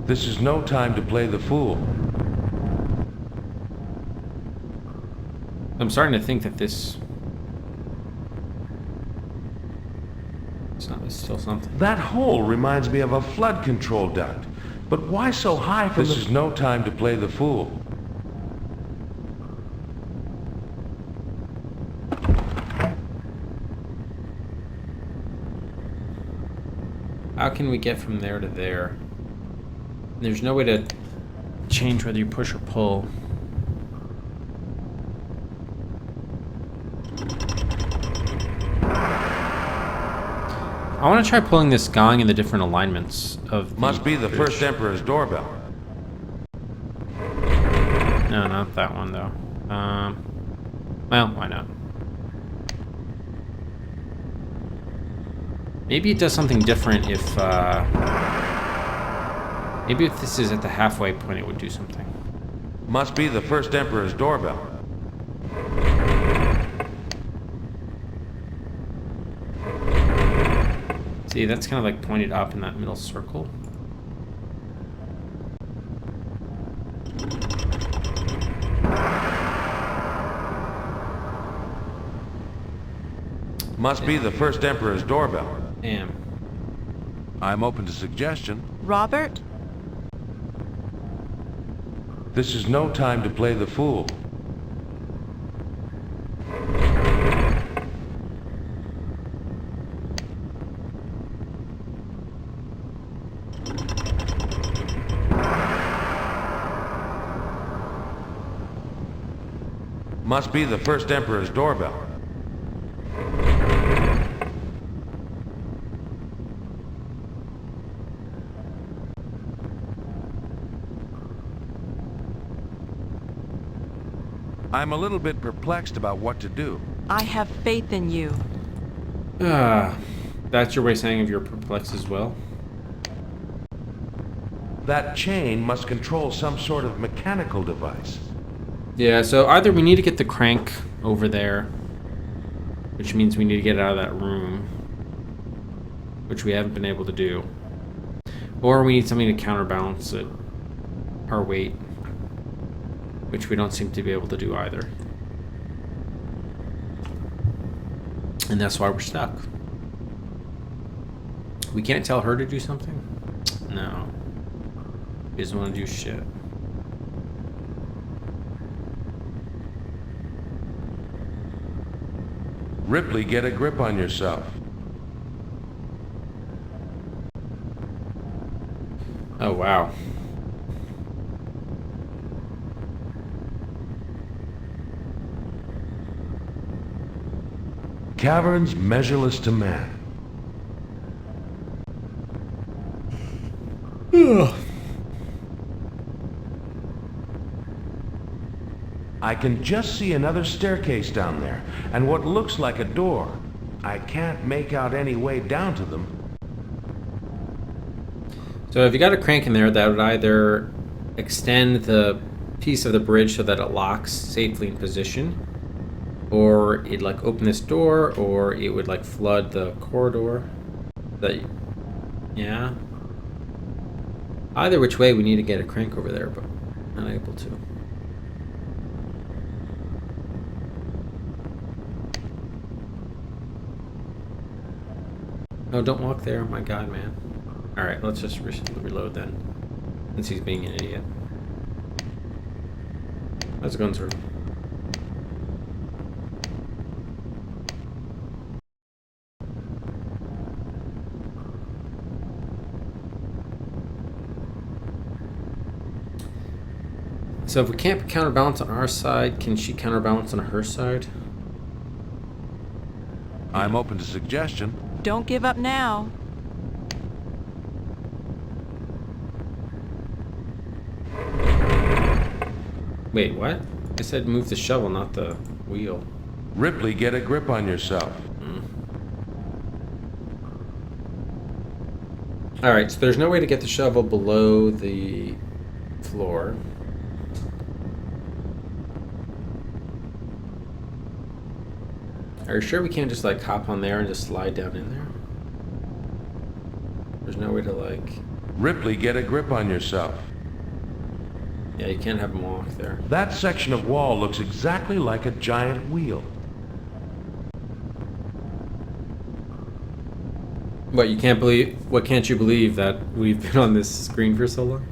This is no time to play the fool. I'm starting to think that this... It's still something. That hole reminds me of a flood control duct. But why so high from This is no time to play the fool. How can we get from there to there? There's no way to change whether you push or pull. I want to try pulling this gong in the different alignments of. Must be the first Emperor's doorbell. No, not that one though. Well, why not? Maybe it does something different if. Maybe if this is at the halfway point, it would do something. Must be the first Emperor's doorbell. See, that's kind of like pointed up in that middle circle. Must be the first Emperor's doorbell. Damn. I'm open to suggestion. Robert? This is no time to play the fool. Must be the first Emperor's doorbell. I'm a little bit perplexed about what to do. I have faith in you. That's your way of saying if you're perplexed as well? That chain must control some sort of mechanical device. Yeah, so either we need to get the crank over there, which means we need to get it out of that room, which we haven't been able to do, or we need something to counterbalance it, our weight, which we don't seem to be able to do either. And that's why we're stuck. We can't tell her to do something? No. She doesn't want to do shit. Ripley, get a grip on yourself. Oh, wow. Caverns measureless to man. I can just see another staircase down there, and what looks like a door. I can't make out any way down to them. So if you got a crank in there, that would either extend the piece of the bridge so that it locks safely in position, or it'd like open this door, or it would like flood the corridor. Yeah. Either which way, we need to get a crank over there, but not able to. Oh, don't walk there. My God, man. Alright, let's just reload then. Since he's being an idiot. How's it going, sir? So if we can't counterbalance on our side, can she counterbalance on her side? I'm open to suggestion. Don't give up now. Wait, what? I said move the shovel, not the wheel. Ripley, get a grip on yourself. Alright, so there's no way to get the shovel below the floor. Are you sure we can't just like hop on there and just slide down in there? There's no way to like... Ripley, get a grip on yourself. Yeah, you can't have them walk there. That section of wall looks exactly like a giant wheel. What, you can't believe... What can't you believe that we've been on this screen for so long?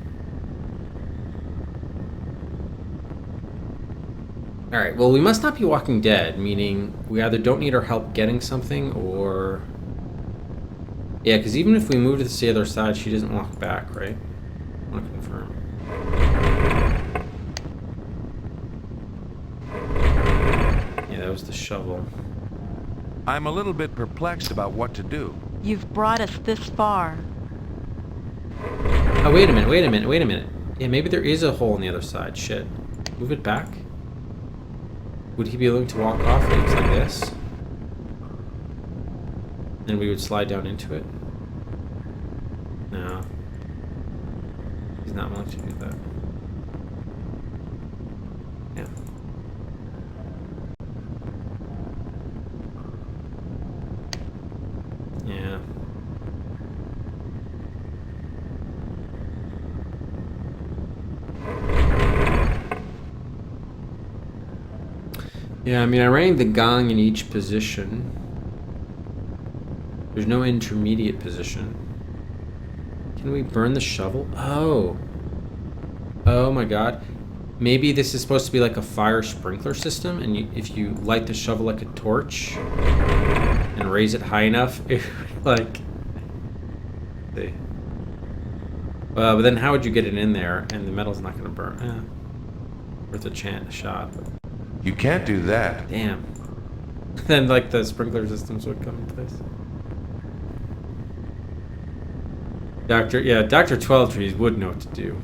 Alright, well, we must not be Walking Dead, meaning we either don't need our help getting something, or Yeah, because even if we move to the other side, she doesn't walk back, right? I want to confirm. Yeah, that was the shovel. I'm a little bit perplexed about what to do. You've brought us this far. Oh, wait a minute, wait a minute, wait a minute. Yeah, maybe there is a hole on the other side. Shit. Move it back. Would he be willing to walk off it like this? Then we would slide down into it? No. He's not willing to do that. Yeah. Yeah. Yeah, I mean, I rang the gong in each position. There's no intermediate position. Can we burn the shovel? Oh. Oh my god. Maybe this is supposed to be like a fire sprinkler system, and if you light the shovel like a torch and raise it high enough, it like... See. But then how would you get it in there, and the metal's not going to burn? Worth a shot. But... You can't do that. Damn. Then, like, the sprinkler systems would come in place. Dr. 12 Trees would know what to do.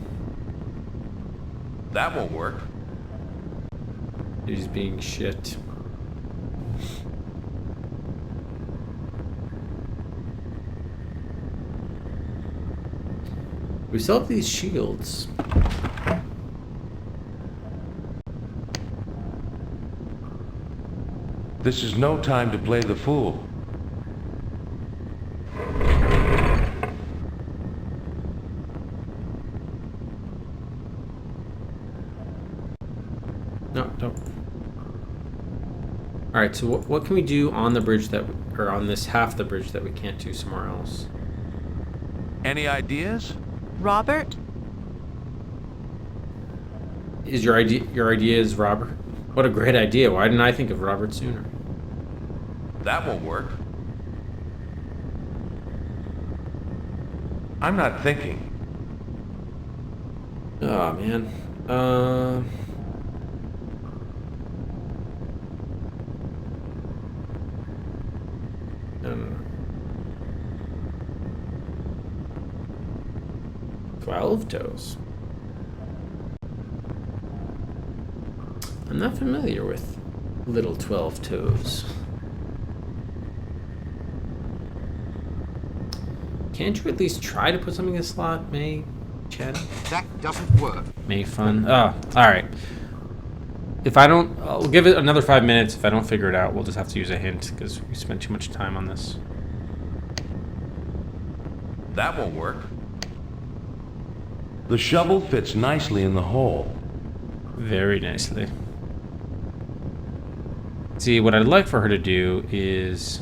That won't work. He's being shit. We still have these shields. This is no time to play the fool. No, don't. Alright, so what can we do on the bridge or on this half the bridge that we can't do somewhere else? Any ideas? Robert? Is your idea is Robert? What a great idea. Why didn't I think of Robert sooner? That won't work. I'm not thinking. Oh, man. I don't know. 12 toes. I'm not familiar with little 12 toes. Can't you at least try to put something in the slot, May? Chen? That doesn't work. May fun. Oh, alright. If I don't, I'll give it another 5 minutes. If I don't figure it out, we'll just have to use a hint because we spent too much time on this. That won't work. The shovel fits nicely in the hole. Very nicely. See, what I'd like for her to do is...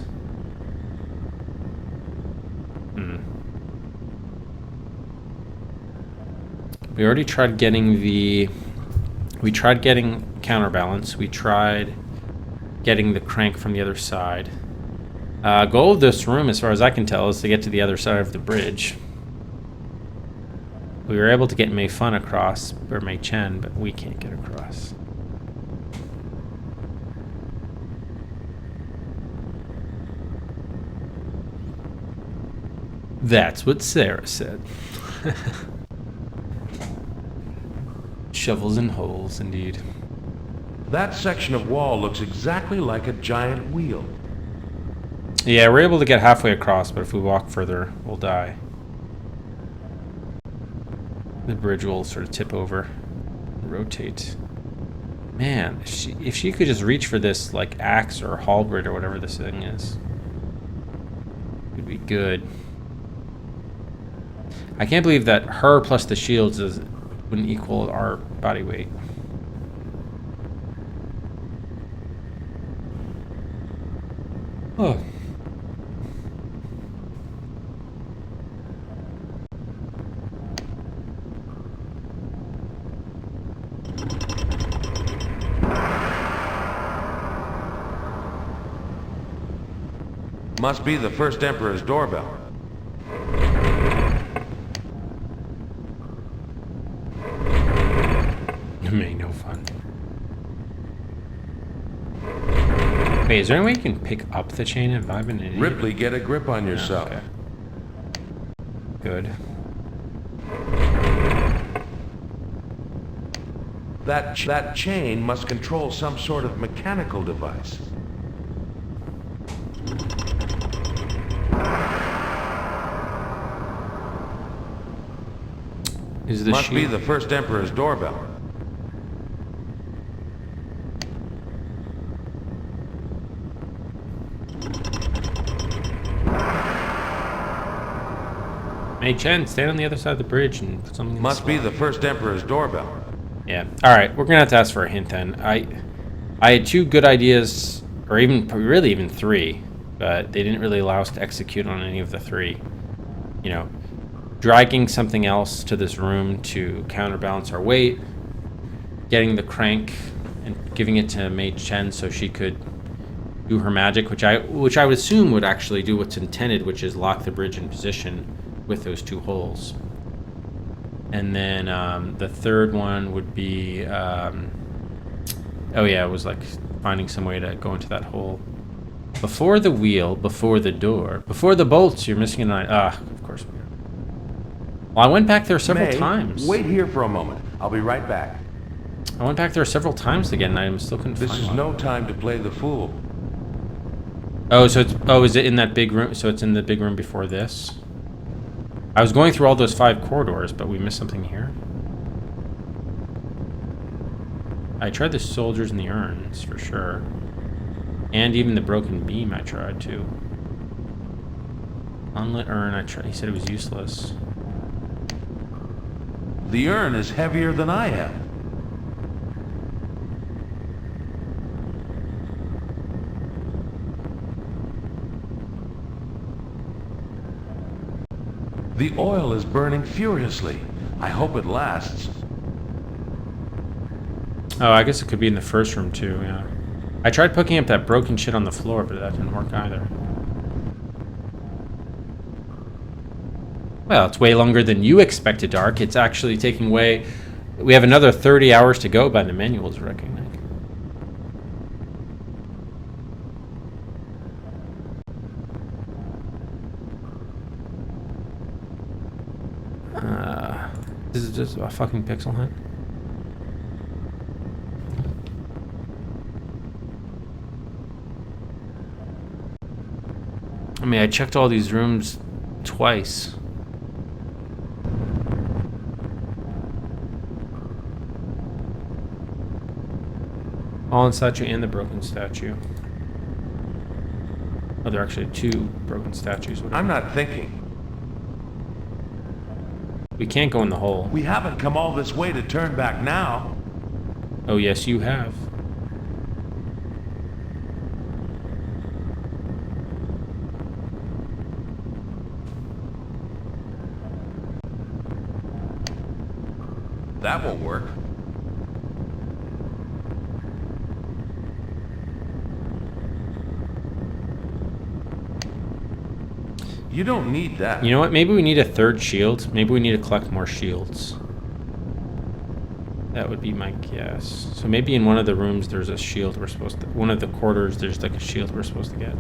We already tried getting the... We tried getting counterbalance. We tried getting the crank from the other side. Goal of this room, as far as I can tell, is to get to the other side of the bridge. We were able to get Mei Fun across, or Mei Chen, but we can't get across. That's what Sarah said. Shovels and holes, indeed. That section of wall looks exactly like a giant wheel. Yeah, we're able to get halfway across, but if we walk further, we'll die. The bridge will sort of tip over and rotate. Man, if she could just reach for this, like, axe or halberd or whatever this thing is, it would be good. I can't believe that her plus the shields wouldn't equal our body weight. Oh. Must be the first Emperor's doorbell. May no fun. Wait, is there any way you can pick up the chain? Have I been an idiot? Ripley, get a grip on Oh, yourself. okay. Good. That chain must control some sort of mechanical device. Is the Must be shield... the first Emperor's doorbell. Hey, Chen, stand on the other side of the bridge and put something in the Must be slot. the first Emperor's doorbell. Yeah. All right, we're gonna have to ask for a hint then. I had two good ideas, or really even three, but they didn't really allow us to execute on any of the three. You know, dragging something else to this room to counterbalance our weight, getting the crank and giving it to Mei Chen so she could do her magic, which I would assume would actually do what's intended, which is lock the bridge in position with those two holes. And then the third one would be, oh yeah, it was like finding some way to go into that hole. Before the wheel, before the door, before the bolts, you're missing an eye. Ah, of course. Well, I went back there several May, times. wait here for a moment. I'll be right back. I went back there several times again, and I still couldn't This find is one. no time to play the fool. Oh, so it's, oh, is it in that big room? So it's in the big room before this? I was going through all those 5 corridors, but we missed something here. I tried the soldiers and the urns, for sure. And even the broken beam I tried, too. Unlit urn, I tried. He said it was useless. The urn is heavier than I am. The oil is burning furiously. I hope it lasts. Oh, I guess it could be in the first room, too, yeah. I tried picking up that broken shit on the floor, but that didn't work either. Well, it's way longer than you expected, Dark. It's actually taking way... We have another 30 hours to go by the manuals reckoning. This is just a fucking pixel hunt. I mean, I checked all these rooms twice. Fallen statue and the broken statue. Oh, there are actually 2 broken statues. Whatever. I'm not thinking. We can't go in the hole. We haven't come all this way to turn back now. Oh, yes, you have. That won't work. You don't need that. You know what? Maybe we need a 3rd shield. Maybe we need to collect more shields. That would be my guess. So maybe in one of the rooms there's a shield we're supposed to... One of the corridors there's like a shield we're supposed to get.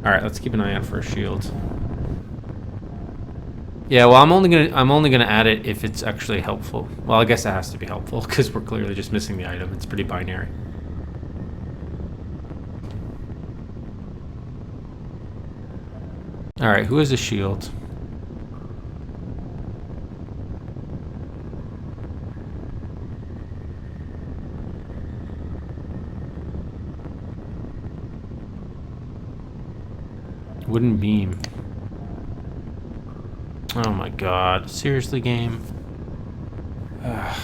Alright, let's keep an eye out for a shield. Yeah, well, I'm only gonna add it if it's actually helpful. Well, I guess it has to be helpful because we're clearly just missing the item. It's pretty binary. Alright, who has a shield? Wooden beam. Oh my god. Seriously, game? Ugh.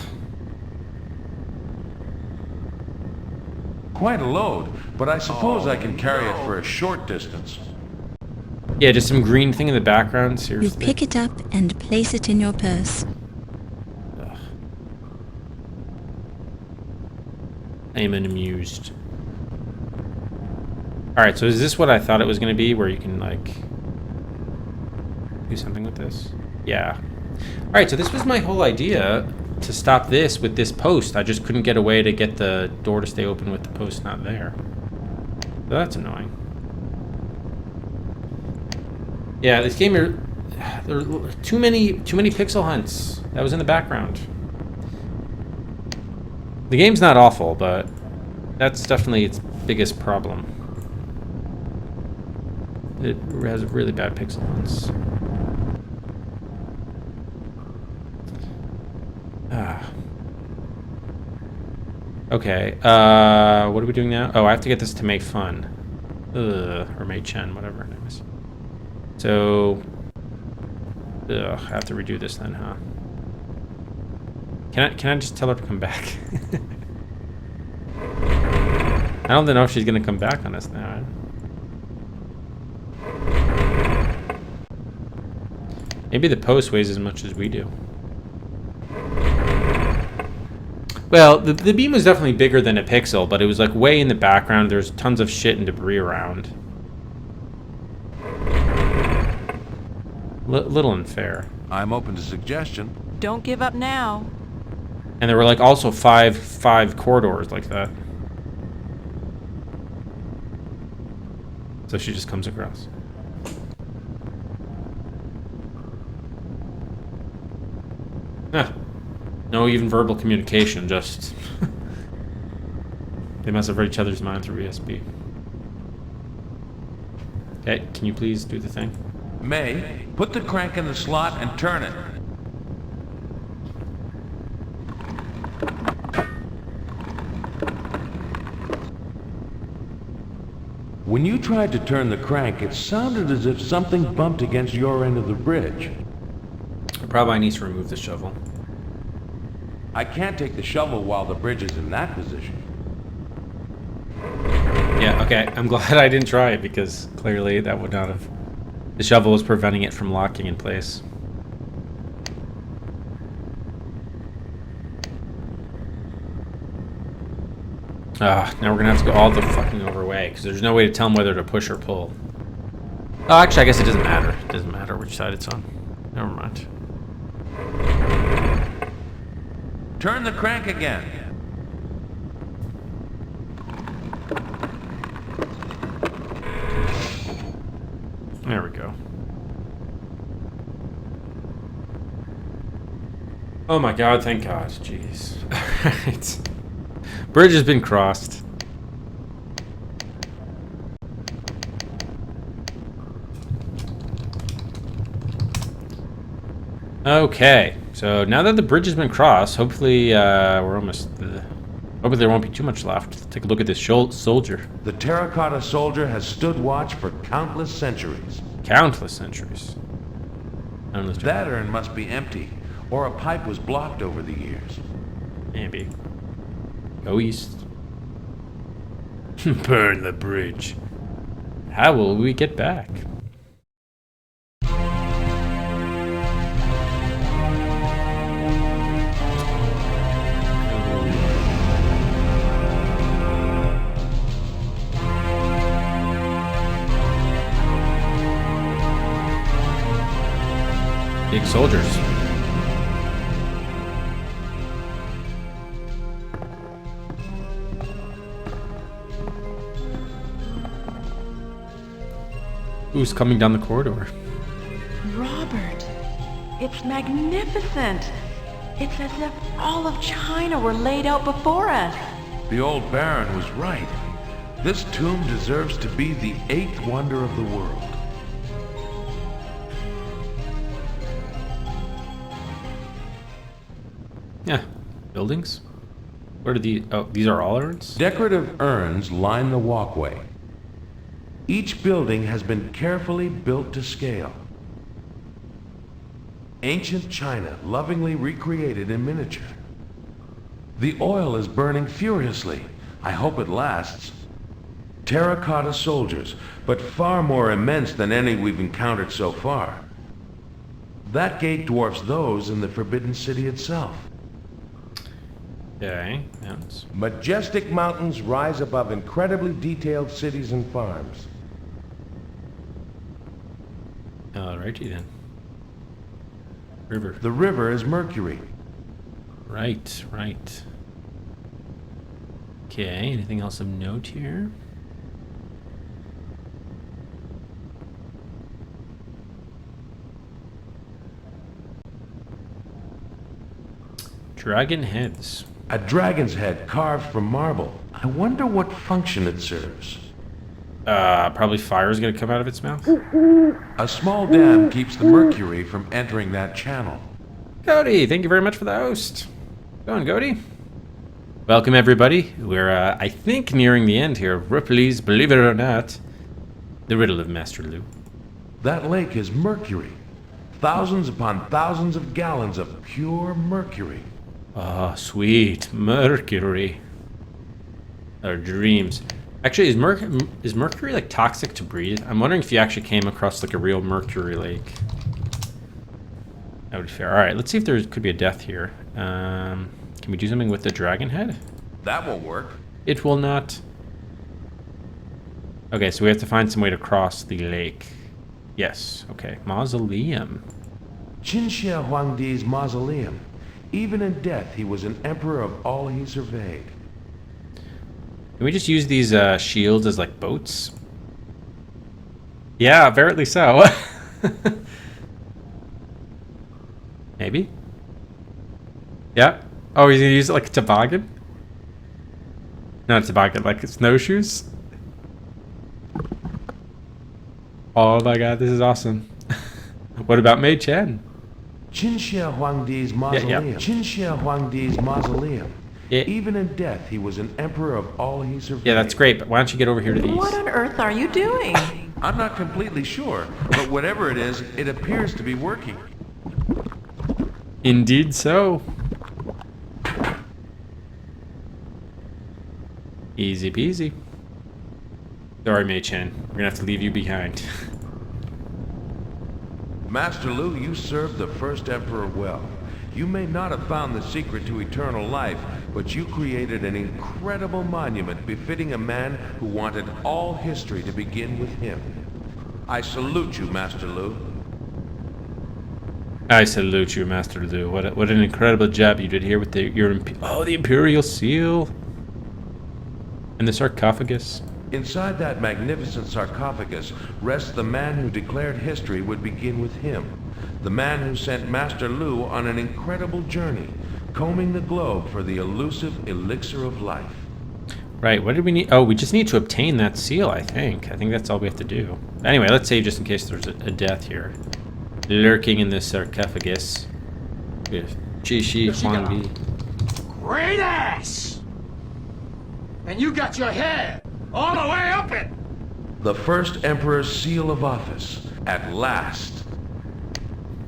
Quite a load, but I suppose I can carry it for a short distance. Yeah, just some green thing in the background, You seriously. pick it up and place it in your purse. Ugh. I am amused. Alright, so is this what I thought it was going to be, where you can, like... do something with this? Yeah. All right, so this was my whole idea, to stop this with this post. I just couldn't get a way to get the door to stay open with the post not there. So that's annoying. Yeah, this game, there are too many pixel hunts. That was in the background. The game's not awful, but that's definitely its biggest problem. It has really bad pixel hunts. Okay, what are we doing now? Oh, I have to get this to Mei Fun. Or Mei Chen, whatever her name is. So, I have to redo this then, huh? Can I just tell her to come back? I don't know if she's gonna come back on us now. Maybe the post weighs as much as we do. Well, the beam was definitely bigger than a pixel, but it was like way in the background. There's tons of shit and debris around. Little unfair. I'm open to suggestion. Don't give up now. And there were like also five corridors like that. So she just comes across. Huh. No even verbal communication, just... They must have read each other's mind through ESP. Okay, can you please do the thing? May, put the crank in the slot and turn it. When you tried to turn the crank, it sounded as if something bumped against your end of the bridge. Probably I need to remove the shovel. I can't take the shovel while the bridge is in that position. Yeah, okay. I'm glad I didn't try it because clearly that would not have... The shovel was preventing it from locking in place. Now we're gonna have to go all the fucking over way because there's no way to tell them whether to push or pull. Oh, actually, I guess it doesn't matter. It doesn't matter which side it's on. Never mind. Turn the crank again. There we go. Oh my god, thank god. Jeez. Alright. Bridge has been crossed. Okay, so now that the bridge has been crossed, hopefully we're almost... hopefully there won't be too much left. Let's take a look at this soldier. The terracotta soldier has stood watch for countless centuries. Countless centuries. That urn must be empty, or a pipe was blocked over the years. Maybe. Go east. Burn the bridge. How will we get back? Big soldiers. Who's coming down the corridor? Robert, it's magnificent. It's as if all of China were laid out before us. The old Baron was right. This tomb deserves to be the 8th wonder of the world. Yeah. Buildings? Where do these... Oh, these are all urns? Decorative urns line the walkway. Each building has been carefully built to scale. Ancient China, lovingly recreated in miniature. The oil is burning furiously. I hope it lasts. Terracotta soldiers, but far more immense than any we've encountered so far. That gate dwarfs those in the Forbidden City itself. Okay, yes. Majestic mountains rise above incredibly detailed cities and farms. Alrighty then. River. The river is Mercury. Right, right. Okay, anything else of note here? Dragon heads. A dragon's head carved from marble. I wonder what function it serves. Probably fire's gonna come out of its mouth. A small dam keeps the mercury from entering that channel. Cody, thank you very much for the host. Go on, Cody. Welcome, everybody. We're, I think, nearing the end here of Ripley's, believe it or not, The Riddle of Master Lu. That lake is mercury. Thousands upon thousands of gallons of pure mercury. Oh, sweet. Mercury. Our dreams. Actually, is mercury, like, toxic to breathe? I'm wondering if you actually came across, like, a real mercury lake. That would be fair. Alright, let's see if there could be a death here. Can we do something with the dragon head? That won't work. It will not. Okay, so we have to find some way to cross the lake. Yes, okay. Mausoleum. Qin Shi Huangdi's mausoleum. Even in death, he was an emperor of all he surveyed. Can we just use these shields as, like, boats? Yeah, apparently so. Maybe? Yeah. Oh, he's gonna use it like a toboggan? Not a toboggan, like snowshoes? Oh my god, this is awesome. What about Mei Chen? Qin Shi Huangdi's mausoleum. Yeah. Qin Shi Huangdi's mausoleum. Yeah. Even in death, he was an emperor of all he surveyed. Yeah, that's great, but why don't you get over here to these? What on earth are you doing? I'm not completely sure, but whatever it is, it appears to be working. Indeed so. Easy peasy. Sorry, Mei Chen. We're gonna have to leave you behind. Master Lu, you served the first emperor well. You may not have found the secret to eternal life, but you created an incredible monument befitting a man who wanted all history to begin with him. I salute you, Master Lu. I salute you, Master Lu. What an incredible job you did here with the Imperial Seal. And the sarcophagus. Inside that magnificent sarcophagus rests the man who declared history would begin with him. The man who sent Master Lu on an incredible journey, combing the globe for the elusive elixir of life. Right, what did we need? Oh, we just need to obtain that seal, I think. I think that's all we have to do. Anyway, let's save just in case there's a death here. Lurking in the sarcophagus. With Qi Huangdi. Great ass! And you got your head all the way up it! The first emperor's seal of office, at last.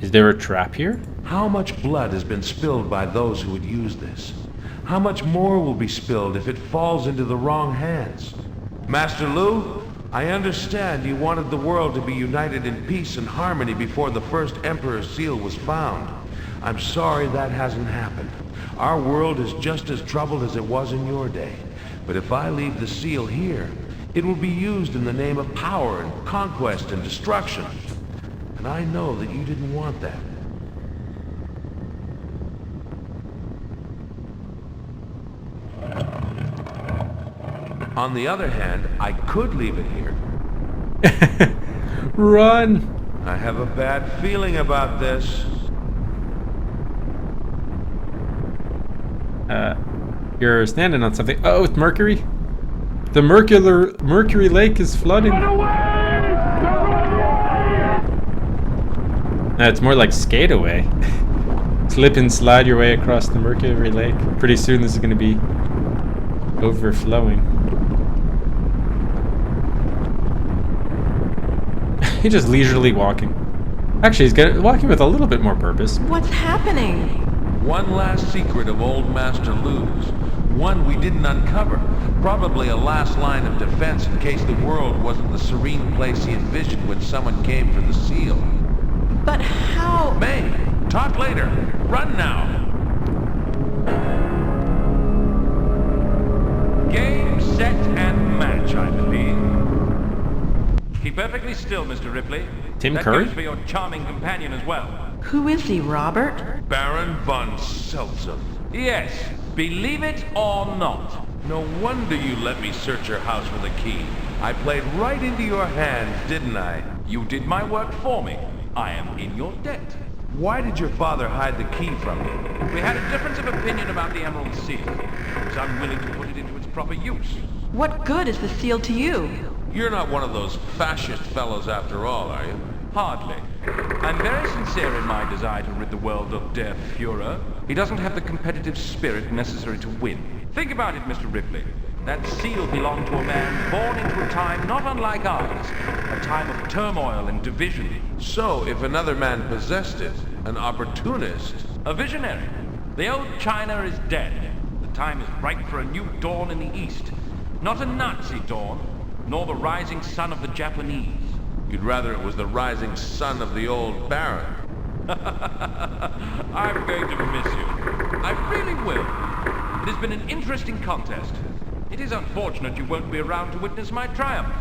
Is there a trap here? How much blood has been spilled by those who would use this? How much more will be spilled if it falls into the wrong hands? Master Lu, I understand you wanted the world to be united in peace and harmony before the first Emperor's seal was found. I'm sorry that hasn't happened. Our world is just as troubled as it was in your day. But if I leave the seal here, it will be used in the name of power and conquest and destruction. And I know that you didn't want that. On the other hand, I could leave it here. Run! I have a bad feeling about this. You're standing on something. Oh, it's Mercury? The Mercury Lake is flooding. Run away! It's more like skate away. Slip and slide your way across the Mercury Lake. Pretty soon this is going to be overflowing. He's just leisurely walking. Actually, he's walking with a little bit more purpose. What's happening? One last secret of old Master Lu's. One we didn't uncover. Probably a last line of defense in case the world wasn't the serene place he envisioned when someone came for the seal. But how... May, talk later. Run now. Game, set, and match, I believe. Keep perfectly still, Mr. Ripley. Tim That Curry? goes for your charming companion as well. Who is he, Robert? Baron von Seltsam. Yes, believe it or not. No wonder you let me search your house for the key. I played right into your hands, didn't I? You did my work for me. I am in your debt. Why did your father hide the key from me? We had a difference of opinion about the Emerald Seal. He was unwilling to put it into its proper use. What good is the seal to you? You're not one of those fascist fellows after all, are you? Hardly. I'm very sincere in my desire to rid the world of Der Fuhrer. He doesn't have the competitive spirit necessary to win. Think about it, Mr. Ripley. That seal belonged to a man born into a time not unlike ours. A time of turmoil and division. So, if another man possessed it, an opportunist... A visionary. The old China is dead. The time is ripe for a new dawn in the East. Not a Nazi dawn, nor the rising sun of the Japanese. You'd rather it was the rising sun of the old Baron. I'm going to miss you. I really will. It has been an interesting contest. It is unfortunate you won't be around to witness my triumph.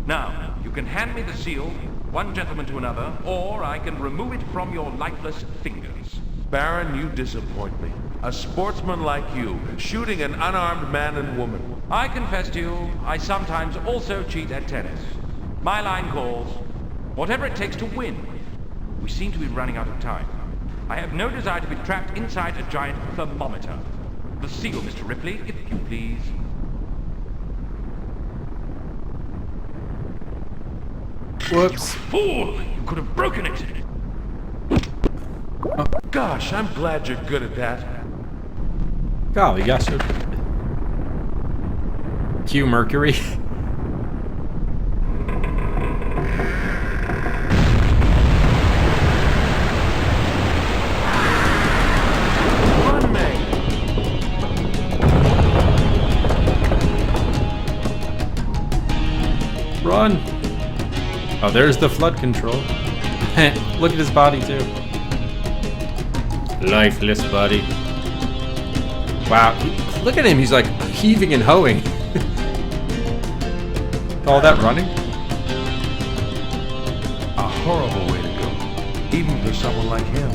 Now, you can hand me the seal, one gentleman to another, or I can remove it from your lifeless fingers. Baron, you disappoint me. A sportsman like you, shooting an unarmed man and woman. I confess to you, I sometimes also cheat at tennis. My line calls, whatever it takes to win. We seem to be running out of time. I have no desire to be trapped inside a giant thermometer. The seal, Mr. Ripley, if you please. Whoops. Fool! You could have broken it! Gosh, I'm glad you're good at that. Golly, gosh. Cue Mercury. Run, May! Run! Oh, there's the flood control. Look at his body, too. Lifeless body. Wow, look at him. He's like heaving and hoeing. All that running? A horrible way to go, even for someone like him.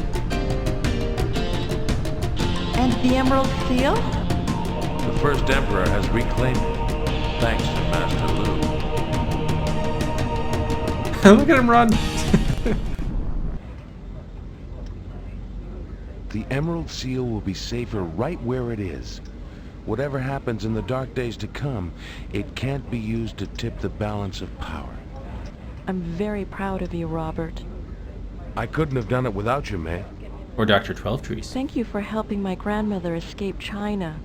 And the Emerald Seal? The first Emperor has reclaimed it, thanks to Master Lu. Look at him run. The Emerald Seal will be safer right where it is. Whatever happens in the dark days to come, it can't be used to tip the balance of power. I'm very proud of you, Robert. I couldn't have done it without you, May. Or Dr. Twelvetrees. Thank you for helping my grandmother escape China.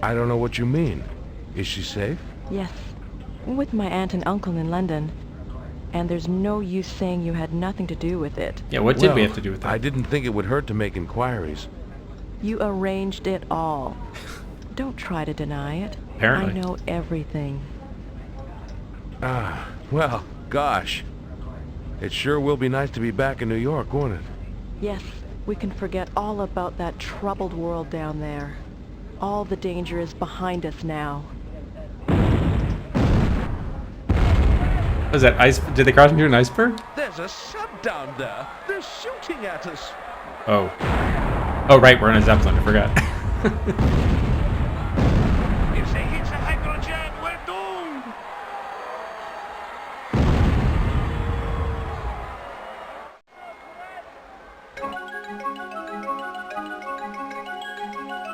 I don't know what you mean. Is she safe? Yes, with my aunt and uncle in London. And there's no use saying you had nothing to do with it. Yeah, what did we have to do with that? I didn't think it would hurt to make inquiries. You arranged it all. Don't try to deny it. Apparently. I know everything. Ah, well, gosh. It sure will be nice to be back in New York, won't it? Yes, we can forget all about that troubled world down there. All the danger is behind us now. Was that ice? Did they cross into an iceberg? There's a sub down there. They're shooting at us. Oh. Oh, right, we're in a Zeppelin. I forgot. If they hit the hydrogen, we're doomed!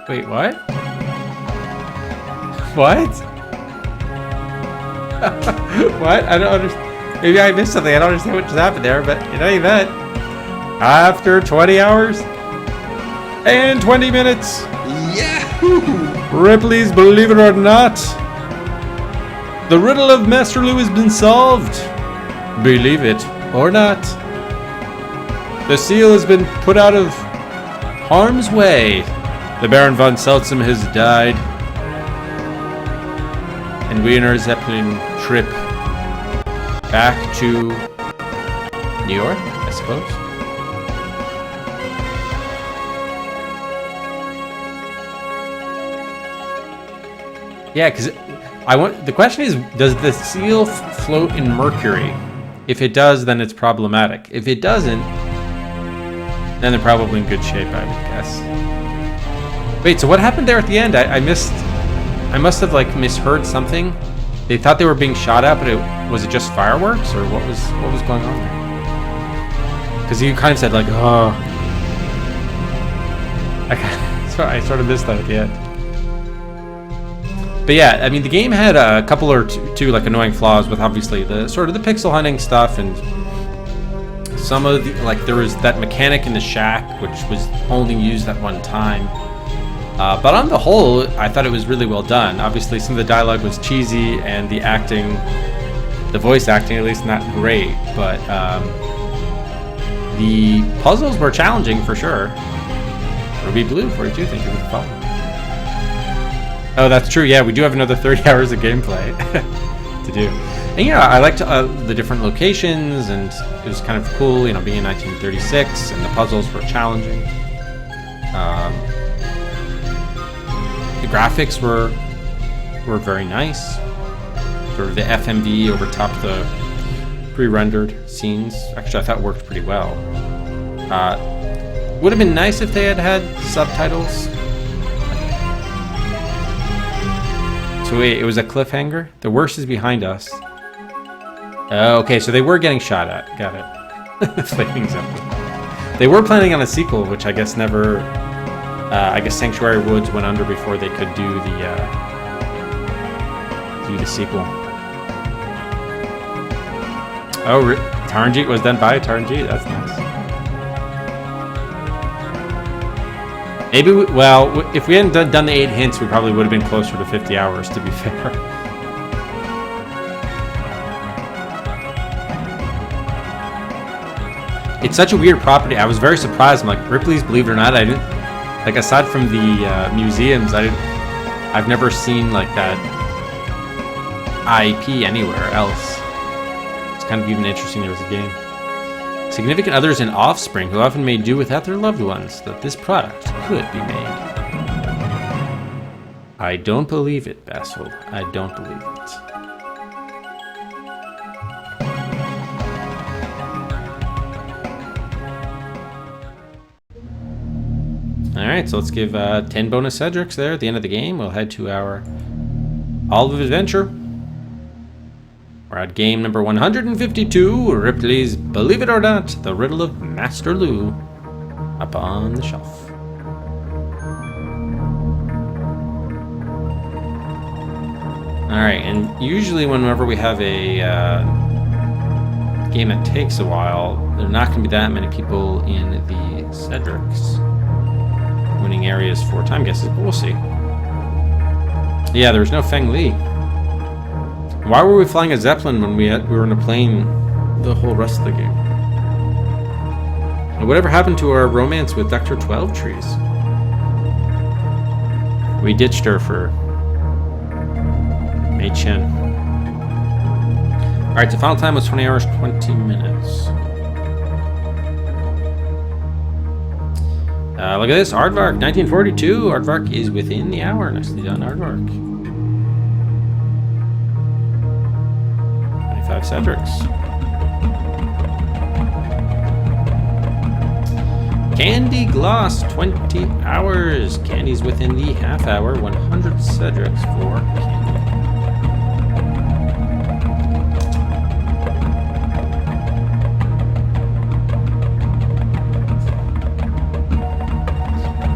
Wait, what? What? What? I don't understand. Maybe I missed something. I don't understand what just happened there, but in any event, after 20 hours and 20 minutes, Yahoo! Ripley's Believe It or Not, the riddle of Master Lu has been solved. Believe it or not. The seal has been put out of harm's way. The Baron von Seltsam has died. And we in our Zeppelin trip back to New York, I suppose. Yeah, because the question is, does the seal float in mercury? If it does, then it's problematic. If it doesn't, then they're probably in good shape, I would guess. Wait, so what happened there at the end? I must have like misheard something. They thought they were being shot at, but was it just fireworks, or what was going on there? Because you kind of said like, oh, I sort of missed that at the end. But yeah, I mean, the game had a couple or two like annoying flaws with obviously the sort of the pixel hunting stuff, and some of the like there was that mechanic in the shack which was only used at one time. But on the whole, I thought it was really well done. Obviously, some of the dialogue was cheesy, and the acting, the voice acting at least, not great. But the puzzles were challenging for sure. Ruby Blue 42, thank you for the follow. Oh, that's true. Yeah, we do have another 30 hours of gameplay to do. And yeah, I liked the different locations, and it was kind of cool, you know, being in 1936, and the puzzles were challenging. The graphics were very nice. Sort of the FMV over top the pre-rendered scenes. Actually, I thought worked pretty well. Would have been nice if they had subtitles. So wait, it was a cliffhanger? The worst is behind us. Okay, so they were getting shot at. Got it. Flaming Zeppelin. They were planning on a sequel, which I guess never... I guess Sanctuary Woods went under before they could do the sequel. Oh, Taranjeet was done by Taranjeet? That's nice. Maybe, if we hadn't done the 8 hints, we probably would have been closer to 50 hours, to be fair. It's such a weird property. I was very surprised. I'm like, Ripley's, believe it or not, I didn't... Like, aside from the museums, I've never seen, like, that IP anywhere else. It's kind of even interesting there was a game. Significant others and offspring who often may do without their loved ones, that this product could be made. I don't believe it, Basil. I don't believe it. Alright, so let's give 10 bonus Cedrics there at the end of the game. We'll head to our Hall of Adventure. We're at game number 152, Ripley's Believe It or Not, The Riddle of Master Lou, up on the shelf. Alright, and usually whenever we have a game that takes a while, there are not going to be that many people in the Cedrics winning areas for time guesses, but we'll see. Yeah, there was no Feng Li. Why were we flying a Zeppelin when we were in a plane the whole rest of the game? And whatever happened to our romance with Dr. 12 Trees? We ditched her for Mei Chen. Alright, so final time was 20 hours, 20 minutes. Look at this, Aardvark, 1942. Aardvark is within the hour. Nicely done, Aardvark. 25 Cedrics. Candy Gloss, 20 hours. Candy's within the half hour. 100 Cedrics for Candy.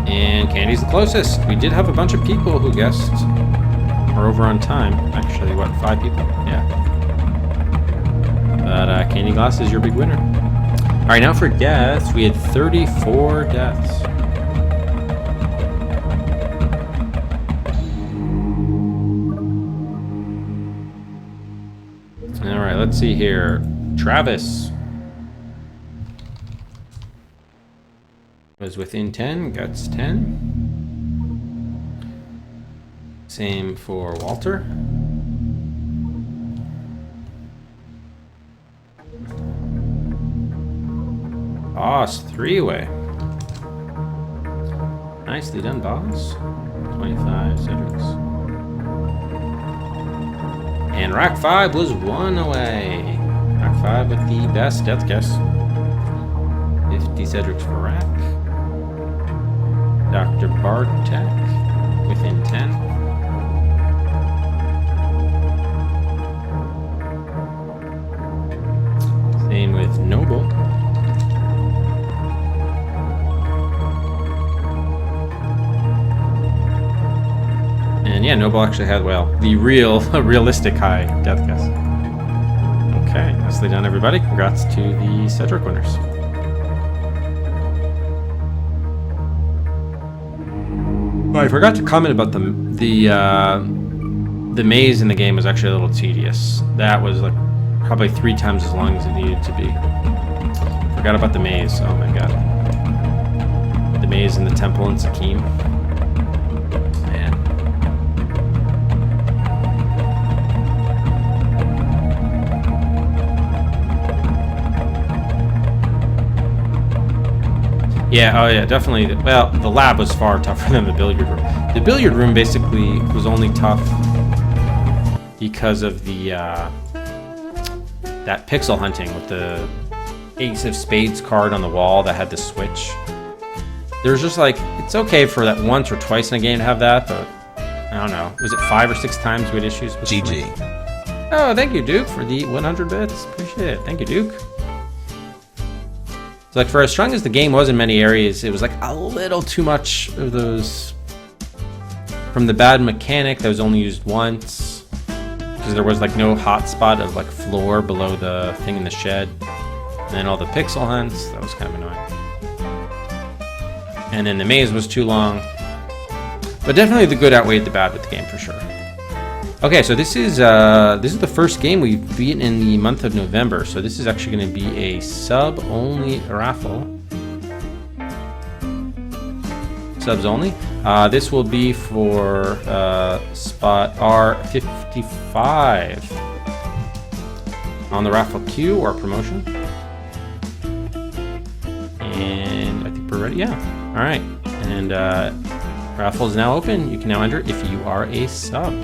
And Candy's the closest. We did have a bunch of people who guessed are over on time. Actually, what, 5 people? Yeah. But Candy Gloss is your big winner. All right, now for deaths, we had 34 deaths. All right, let's see here. Travis was within 10, Guts 10. Same for Walter. Boss, 3-way. Nicely done, Boss. 25 Cedrics. And Rack 5 was 1 away. Rack 5 with the best death guess. 50 50 Cedric's Verac. Dr. Bartek within 10. Same with Noble. And yeah, Noble actually had, well, the realistic high death guess. Okay, nicely done, everybody. Congrats to the Cedric winners. Oh, I forgot to comment about the maze in the game was actually a little tedious. That was like probably 3 times as long as it needed to be. Forgot about the maze. Oh my god. The maze in the temple in Sakim. Man. Yeah, oh yeah, definitely. Well, the lab was far tougher than the billiard room. The billiard room basically was only tough because of the that pixel hunting with the Ace of Spades card on the wall that had the switch. There's just like, it's okay for that once or twice in a game to have that, but I don't know. Was it 5 or 6 times we had issues with GG. Oh, thank you, Duke, for the 100 bits. Appreciate it. Thank you, Duke. So like for as strong as the game was in many areas, it was like a little too much of those from the bad mechanic that was only used once because there was like no hot spot of like floor below the thing in the shed, and then all the pixel hunts, that was kind of annoying, and then the maze was too long, but definitely the good outweighed the bad with the game for sure. Okay, so this is the first game we've beaten in the month of November. So this is actually going to be a sub-only raffle. Subs only. This will be for spot R55 on the raffle queue or promotion. And I think we're ready. Yeah. All right. And raffle is now open. You can now enter if you are a sub.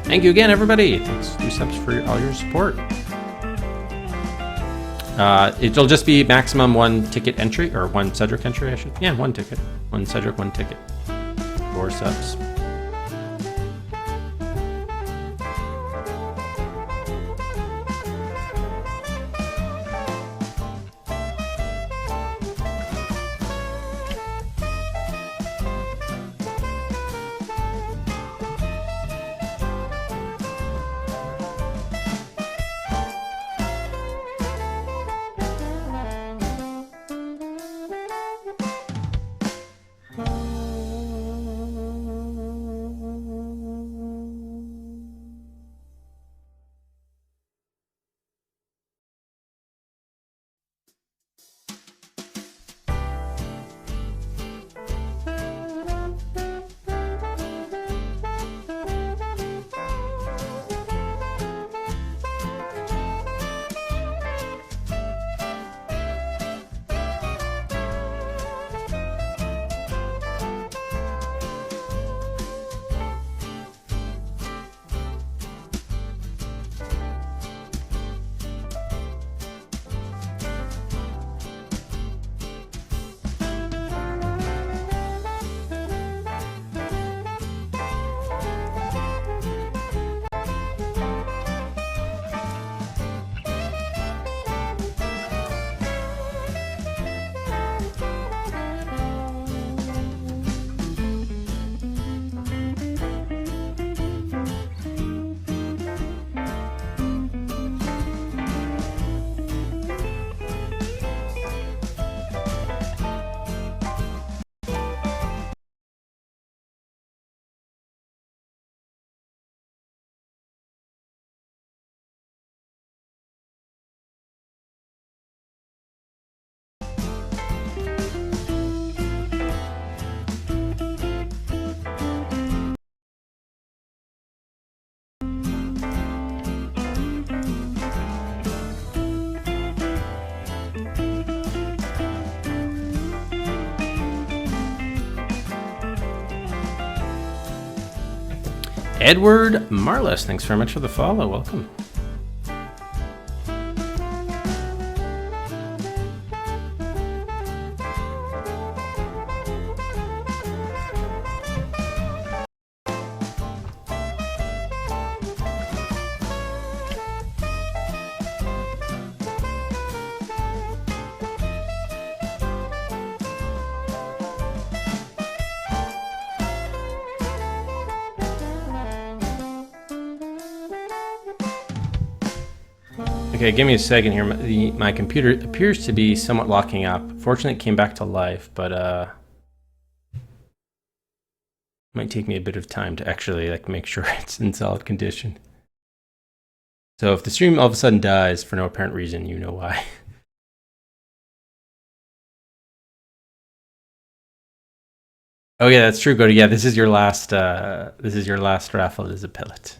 Thank you again, everybody. Thanks to subs for all your support. It'll just be maximum 1 ticket entry, or 1 Cedric entry, I should. Yeah, 1 ticket. 1 Cedric, 1 ticket. 4 subs. Edward Marlis, thanks very much for the follow. Welcome. Okay, give me a second here. My computer appears to be somewhat locking up. Fortunately, it came back to life, but might take me a bit of time to actually like make sure it's in solid condition. So if the stream all of a sudden dies for no apparent reason, you know why. Oh yeah, that's true, Cody. Yeah, this is your last raffle as a pellet.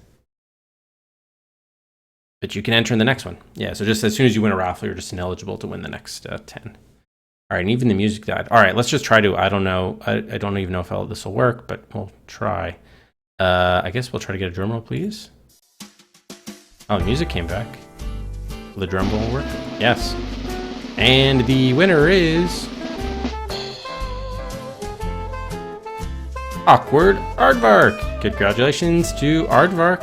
But you can enter in the next one. Yeah, so just as soon as you win a raffle, you're just ineligible to win the next 10. All right, and even the music died. All right, let's just try to, I don't know, I don't even know if this will work, but we'll try. I guess we'll try to get a drum roll, please. Oh, the music came back. Will the drum roll work? Yes. And the winner is... Awkward Aardvark. Congratulations to Aardvark.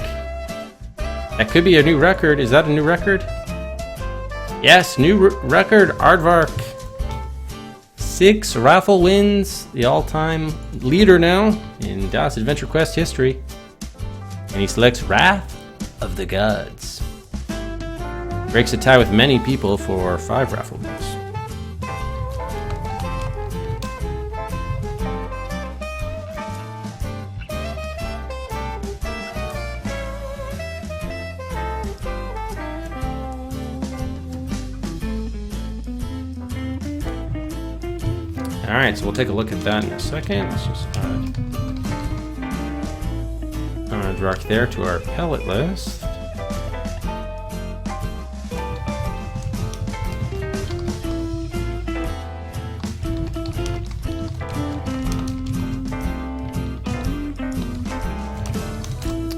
That could be a new record. Is that a new record? Yes, new record, Aardvark. 6 raffle wins, the all-time leader now in DOS Adventure Quest history. And he selects Wrath of the Gods. Breaks a tie with many people for 5 raffle wins. Alright, so we'll take a look at that in a second. Let's just add rock there to our pellet list.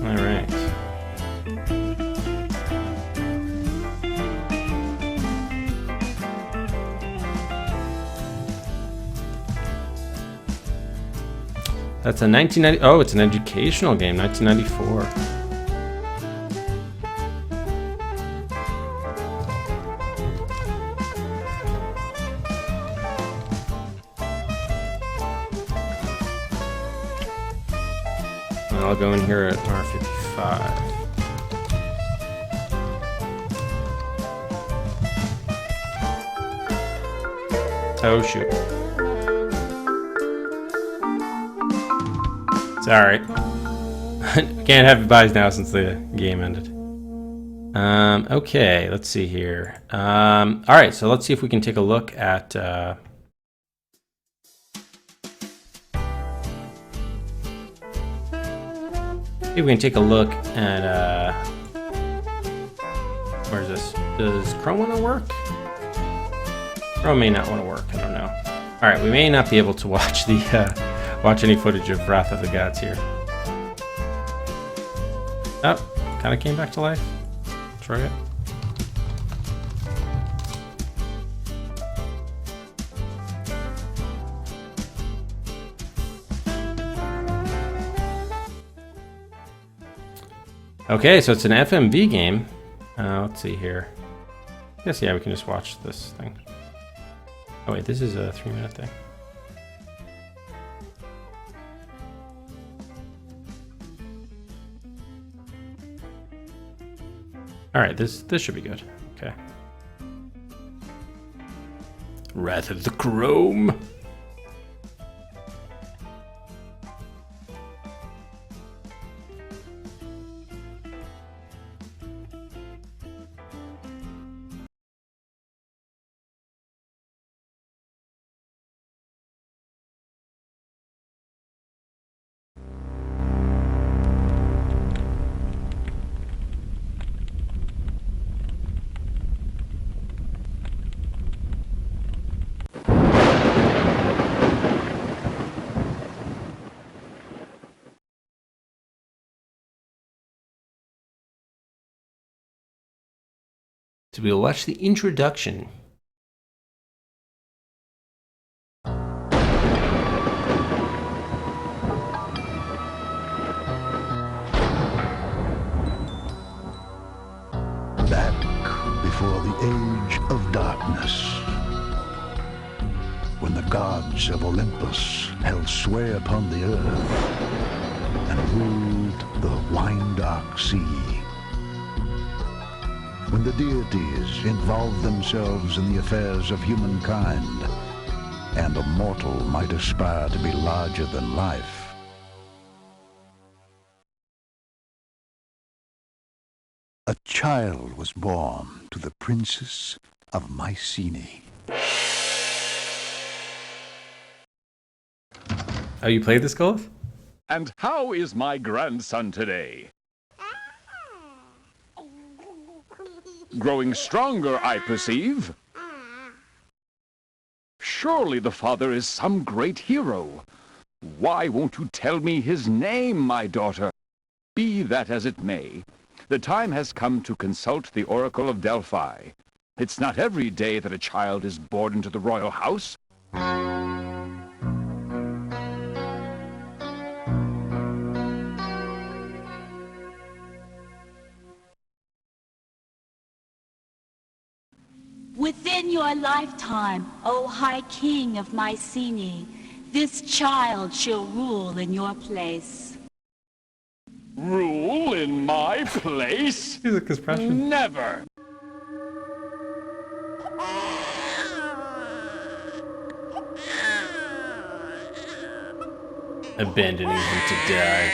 Alright. That's a 1990. Oh, it's an educational game, 1994. And I'll go in here at R55. Oh shoot. Sorry. Can't have buys now since the game ended. Okay, let's see here. Alright, so let's see if we can take a look at... Maybe we can take a look at... where's this? Does Chrome want to work? Chrome may not want to work, I don't know. Alright, we may not be able to watch the... watch any footage of Wrath of the Gods here. Oh, kind of came back to life. Try it. Okay, so it's an FMV game. Let's see here. I guess, yeah, we can just watch this thing. Oh wait, this is a 3-minute thing. All right, this should be good. Okay. Wrath of the Chrome. So we'll watch the introduction. Back before the age of darkness, when the gods of Olympus held sway upon the earth and ruled the wine-dark sea, when the deities involve themselves in the affairs of humankind, and a mortal might aspire to be larger than life. A child was born to the Princess of Mycenae. Oh, you played this, Golf? And how is my grandson today? Growing stronger, I perceive. Surely the father is some great hero. Why won't you tell me his name, my daughter? Be that as it may, the time has come to consult the Oracle of Delphi. It's not every day that a child is born into the royal house. Within your lifetime, O High King of Mycenae, this child shall rule in your place. Rule in my place? Music expression. Never! Abandoning him to die.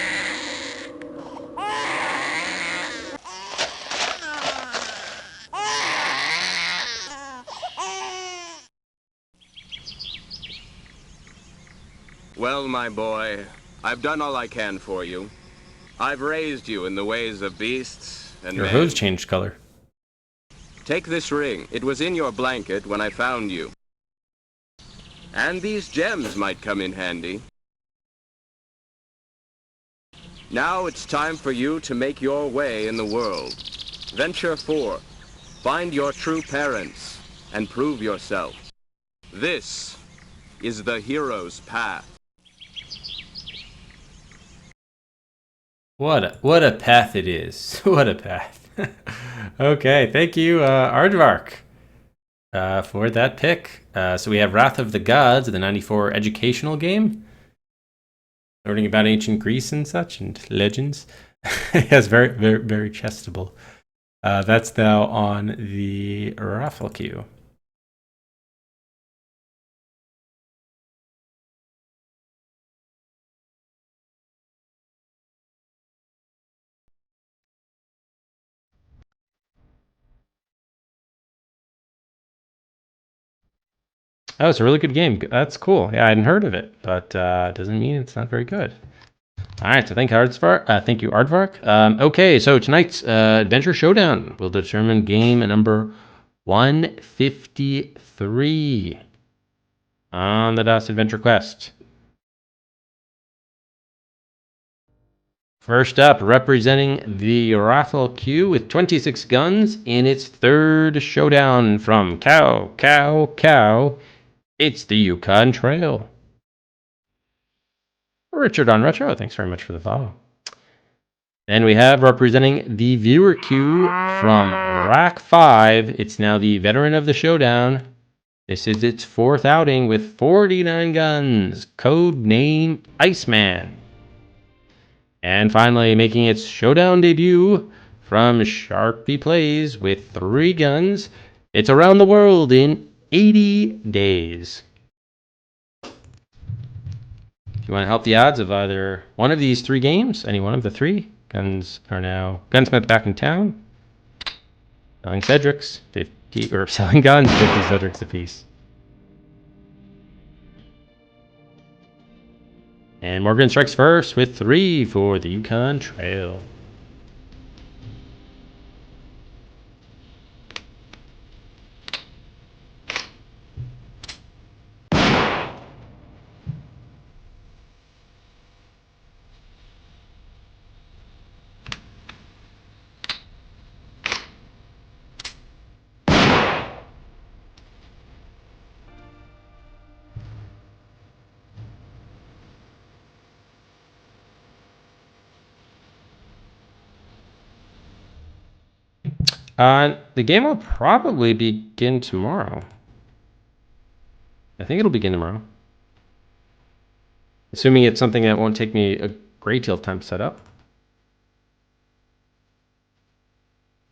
Well, my boy, I've done all I can for you. I've raised you in the ways of beasts and Your men. hose changed color. Take this ring. It was in your blanket when I found you. And these gems might come in handy. Now it's time for you to make your way in the world. Venture forth, find your true parents, and prove yourself. This is the hero's path. What a path it is. What a path. Okay, thank you, Aardvark, for that pick. So we have Wrath of the Gods, the 94 educational game. Learning about ancient Greece and such, and legends. Yes, very, very, very chestable. That's now on the raffle queue. Oh, it's a really good game. That's cool. Yeah, I hadn't heard of it, but doesn't mean it's not very good. All right, so thank you, Aardvark. Okay, so tonight's Adventure Showdown will determine game number 153 on the DOS Adventure Quest. First up, representing the raffle queue with 26 guns in its third showdown from Cow, it's the Yukon Trail. Richard on Retro, thanks very much for the follow. Then we have representing the viewer queue from Rack 5. It's now the veteran of the showdown. This is its fourth outing with 49 guns. Code name Iceman. And finally, making its showdown debut from Sharpie Plays with 3 guns. It's Around the World in 80 days. If you want to help the odds of either one of these 3 games, any one of the 3, guns are now Gunsmith back in town. Selling Cedrics, 50 or selling guns, 50 Cedrics apiece. And Morgan strikes first with 3 for the Yukon Trail. The game will probably begin tomorrow. I think it'll begin tomorrow. Assuming it's something that won't take me a great deal of time to set up.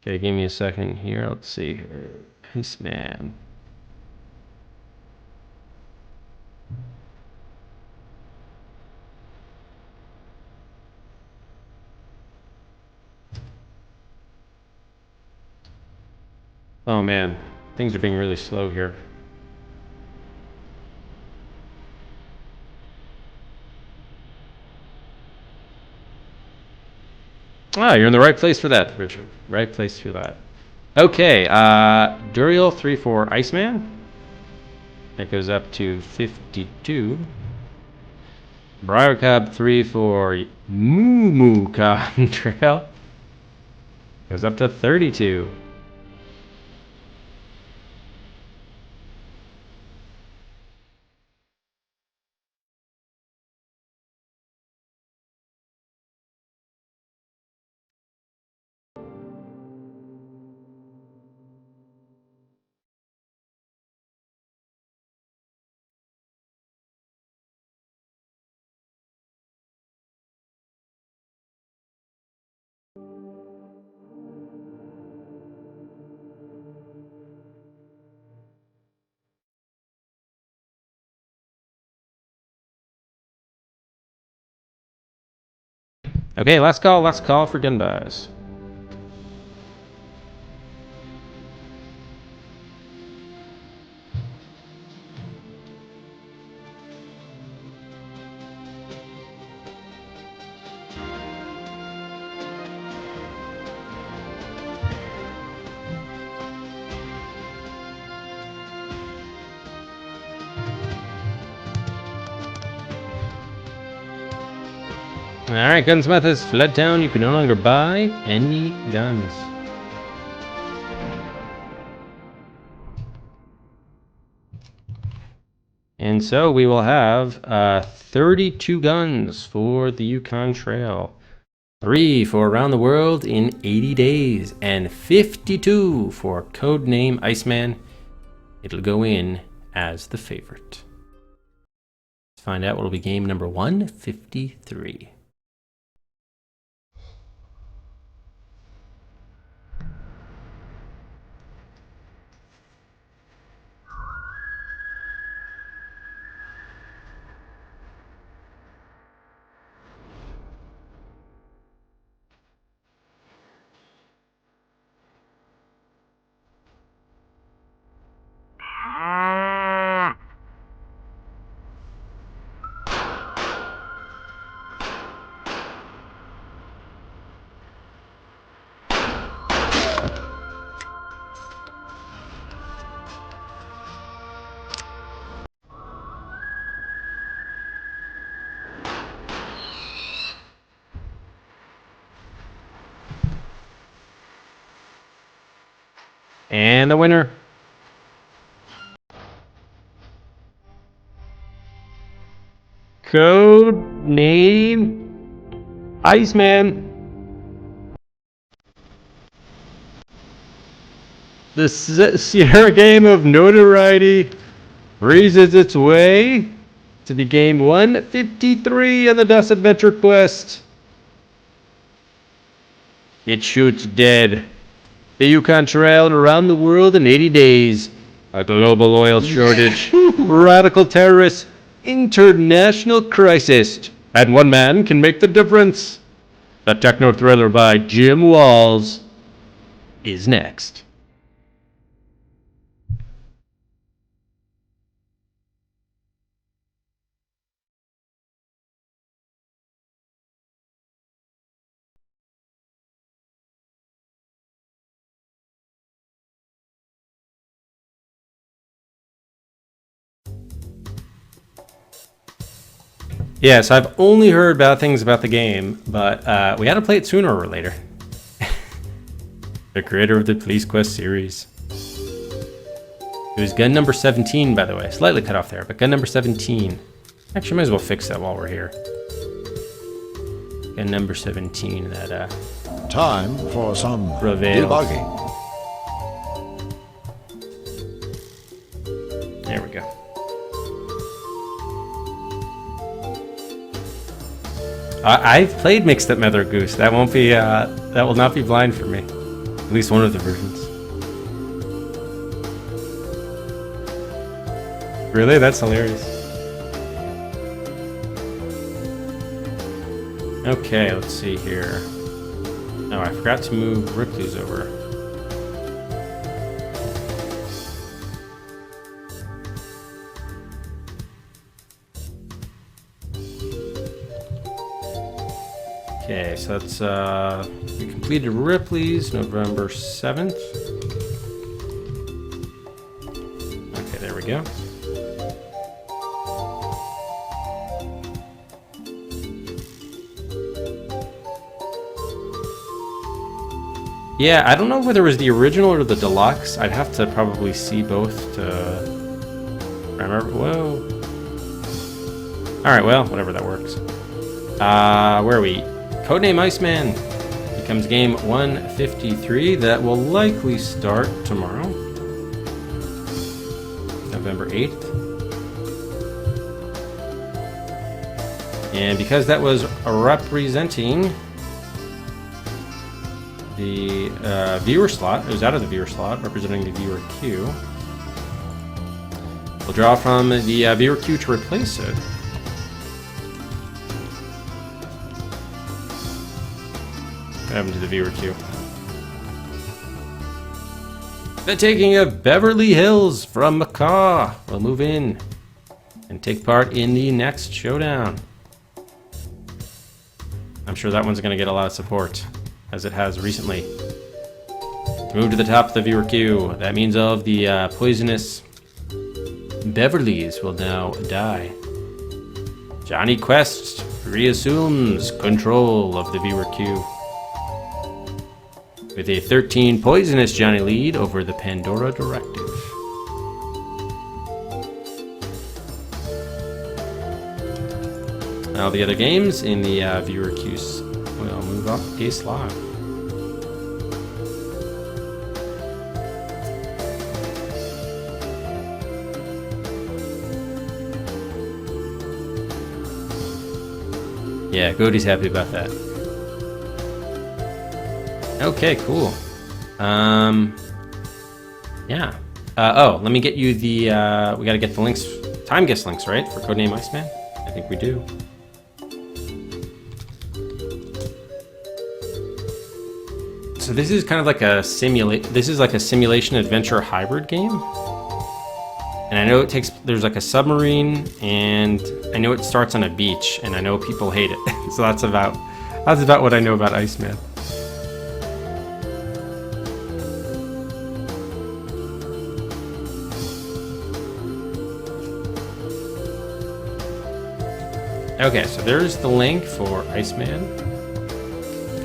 Okay, give me a second here. Let's see here. Iceman. Oh man, things are being really slow here. Ah, you're in the right place for that, Richard. Right place for that. Okay, Duriel 3 for Iceman. That goes up to 52. Briarcub 3 for Moo Cotton Trail. Goes up to 32. Okay, last call for gun buys. Alright, Gunsmith has fled town. You can no longer buy any guns. And so we will have 32 guns for the Yukon Trail. 3 for Around the World in 80 Days. And 52 for Codename Iceman. It'll go in as the favorite. Let's find out what will be game number 153. And the winner, Code Name Iceman. The Sierra game of notoriety breezes its way to the game 153 of the Dust Adventure Quest. It shoots dead. The Yukon Trail and Around the World in 80 Days. A global oil shortage. Radical terrorists. International crisis. And one man can make the difference. The techno thriller by Jim Walls is next. Yes, I've only heard bad things about the game, but we had to play it sooner or later. The creator of the Police Quest series. It was gun number 17, by the way. Slightly cut off there, but gun number 17. Actually, might as well fix that while we're here. Gun number 17, that, Time for some Reveal. debugging. There we go. I've played Mixed Up Mother Goose. That won't be, that will not be blind for me. At least one of the versions. Really? That's hilarious. Okay, let's see here. Oh, I forgot to move Ripley's over. Okay, so that's, we completed Ripley's November 7th. Okay, there we go. Yeah, I don't know whether it was the original or the deluxe. I'd have to probably see both to remember. Whoa. Alright, well, whatever, that works. Where are we? Codename Iceman becomes game 153. That will likely start tomorrow, November 8th. And because that was representing the viewer slot, it was out of the viewer slot, representing the viewer queue. We'll draw from the viewer queue to replace it. What happened to the viewer queue? The taking of Beverly Hills from Macaw will move in and take part in the next showdown. I'm sure that one's going to get a lot of support, as it has recently. To move to the top of the viewer queue, that means all of the poisonous Beverlys will now die. Johnny Quest reassumes control of the viewer queue, with a 13 poisonous Johnny lead over the Pandora Directive. All the other games in the viewer queues will move up a slot. Yeah, Cody's happy about that. Okay, cool. Yeah. Oh, let me get you the, we gotta get the links, time guess links, right? For Codename Iceman? I think we do. So this is kind of like a simulation adventure hybrid game. And I know it takes, there's like a submarine, and I know it starts on a beach, and I know people hate it. So that's about what I know about Iceman. Okay, so there's the link for Iceman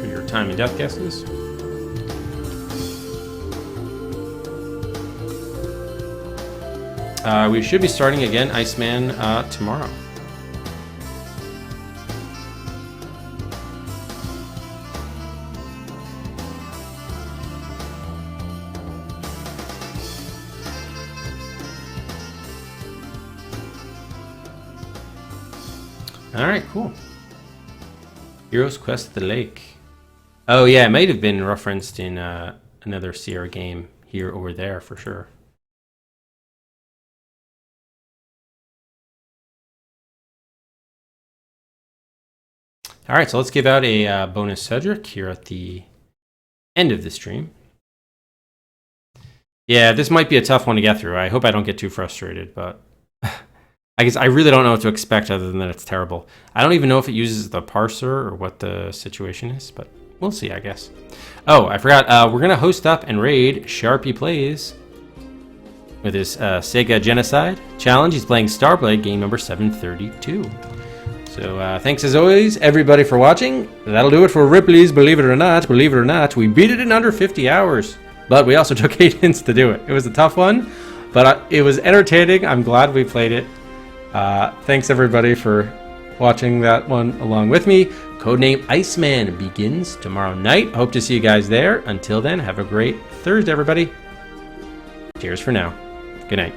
for your time and death guesses. We should be starting again Iceman tomorrow. Alright, cool. Heroes Quest the Lake. Oh yeah, it might have been referenced in another Sierra game here or there for sure. Alright, so let's give out a bonus Cedric here at the end of the stream. Yeah, this might be a tough one to get through. I hope I don't get too frustrated, but I guess I really don't know what to expect other than that it's terrible. I don't even know if it uses the parser or what the situation is, but we'll see, I guess. Oh, I forgot. We're going to host up and raid Sharpie Plays with his Sega Genocide Challenge. He's playing Starblade game number 732. So thanks as always, everybody, for watching. That'll do it for Ripley's Believe It or Not. Believe it or not, we beat it in under 50 hours. But we also took 8 hints to do it. It was a tough one, but it was entertaining. I'm glad we played it. Thanks everybody for watching that one along with me. Codename Iceman begins tomorrow night. Hope to see you guys there. Until then, have a great Thursday, everybody. Cheers for now. Good night.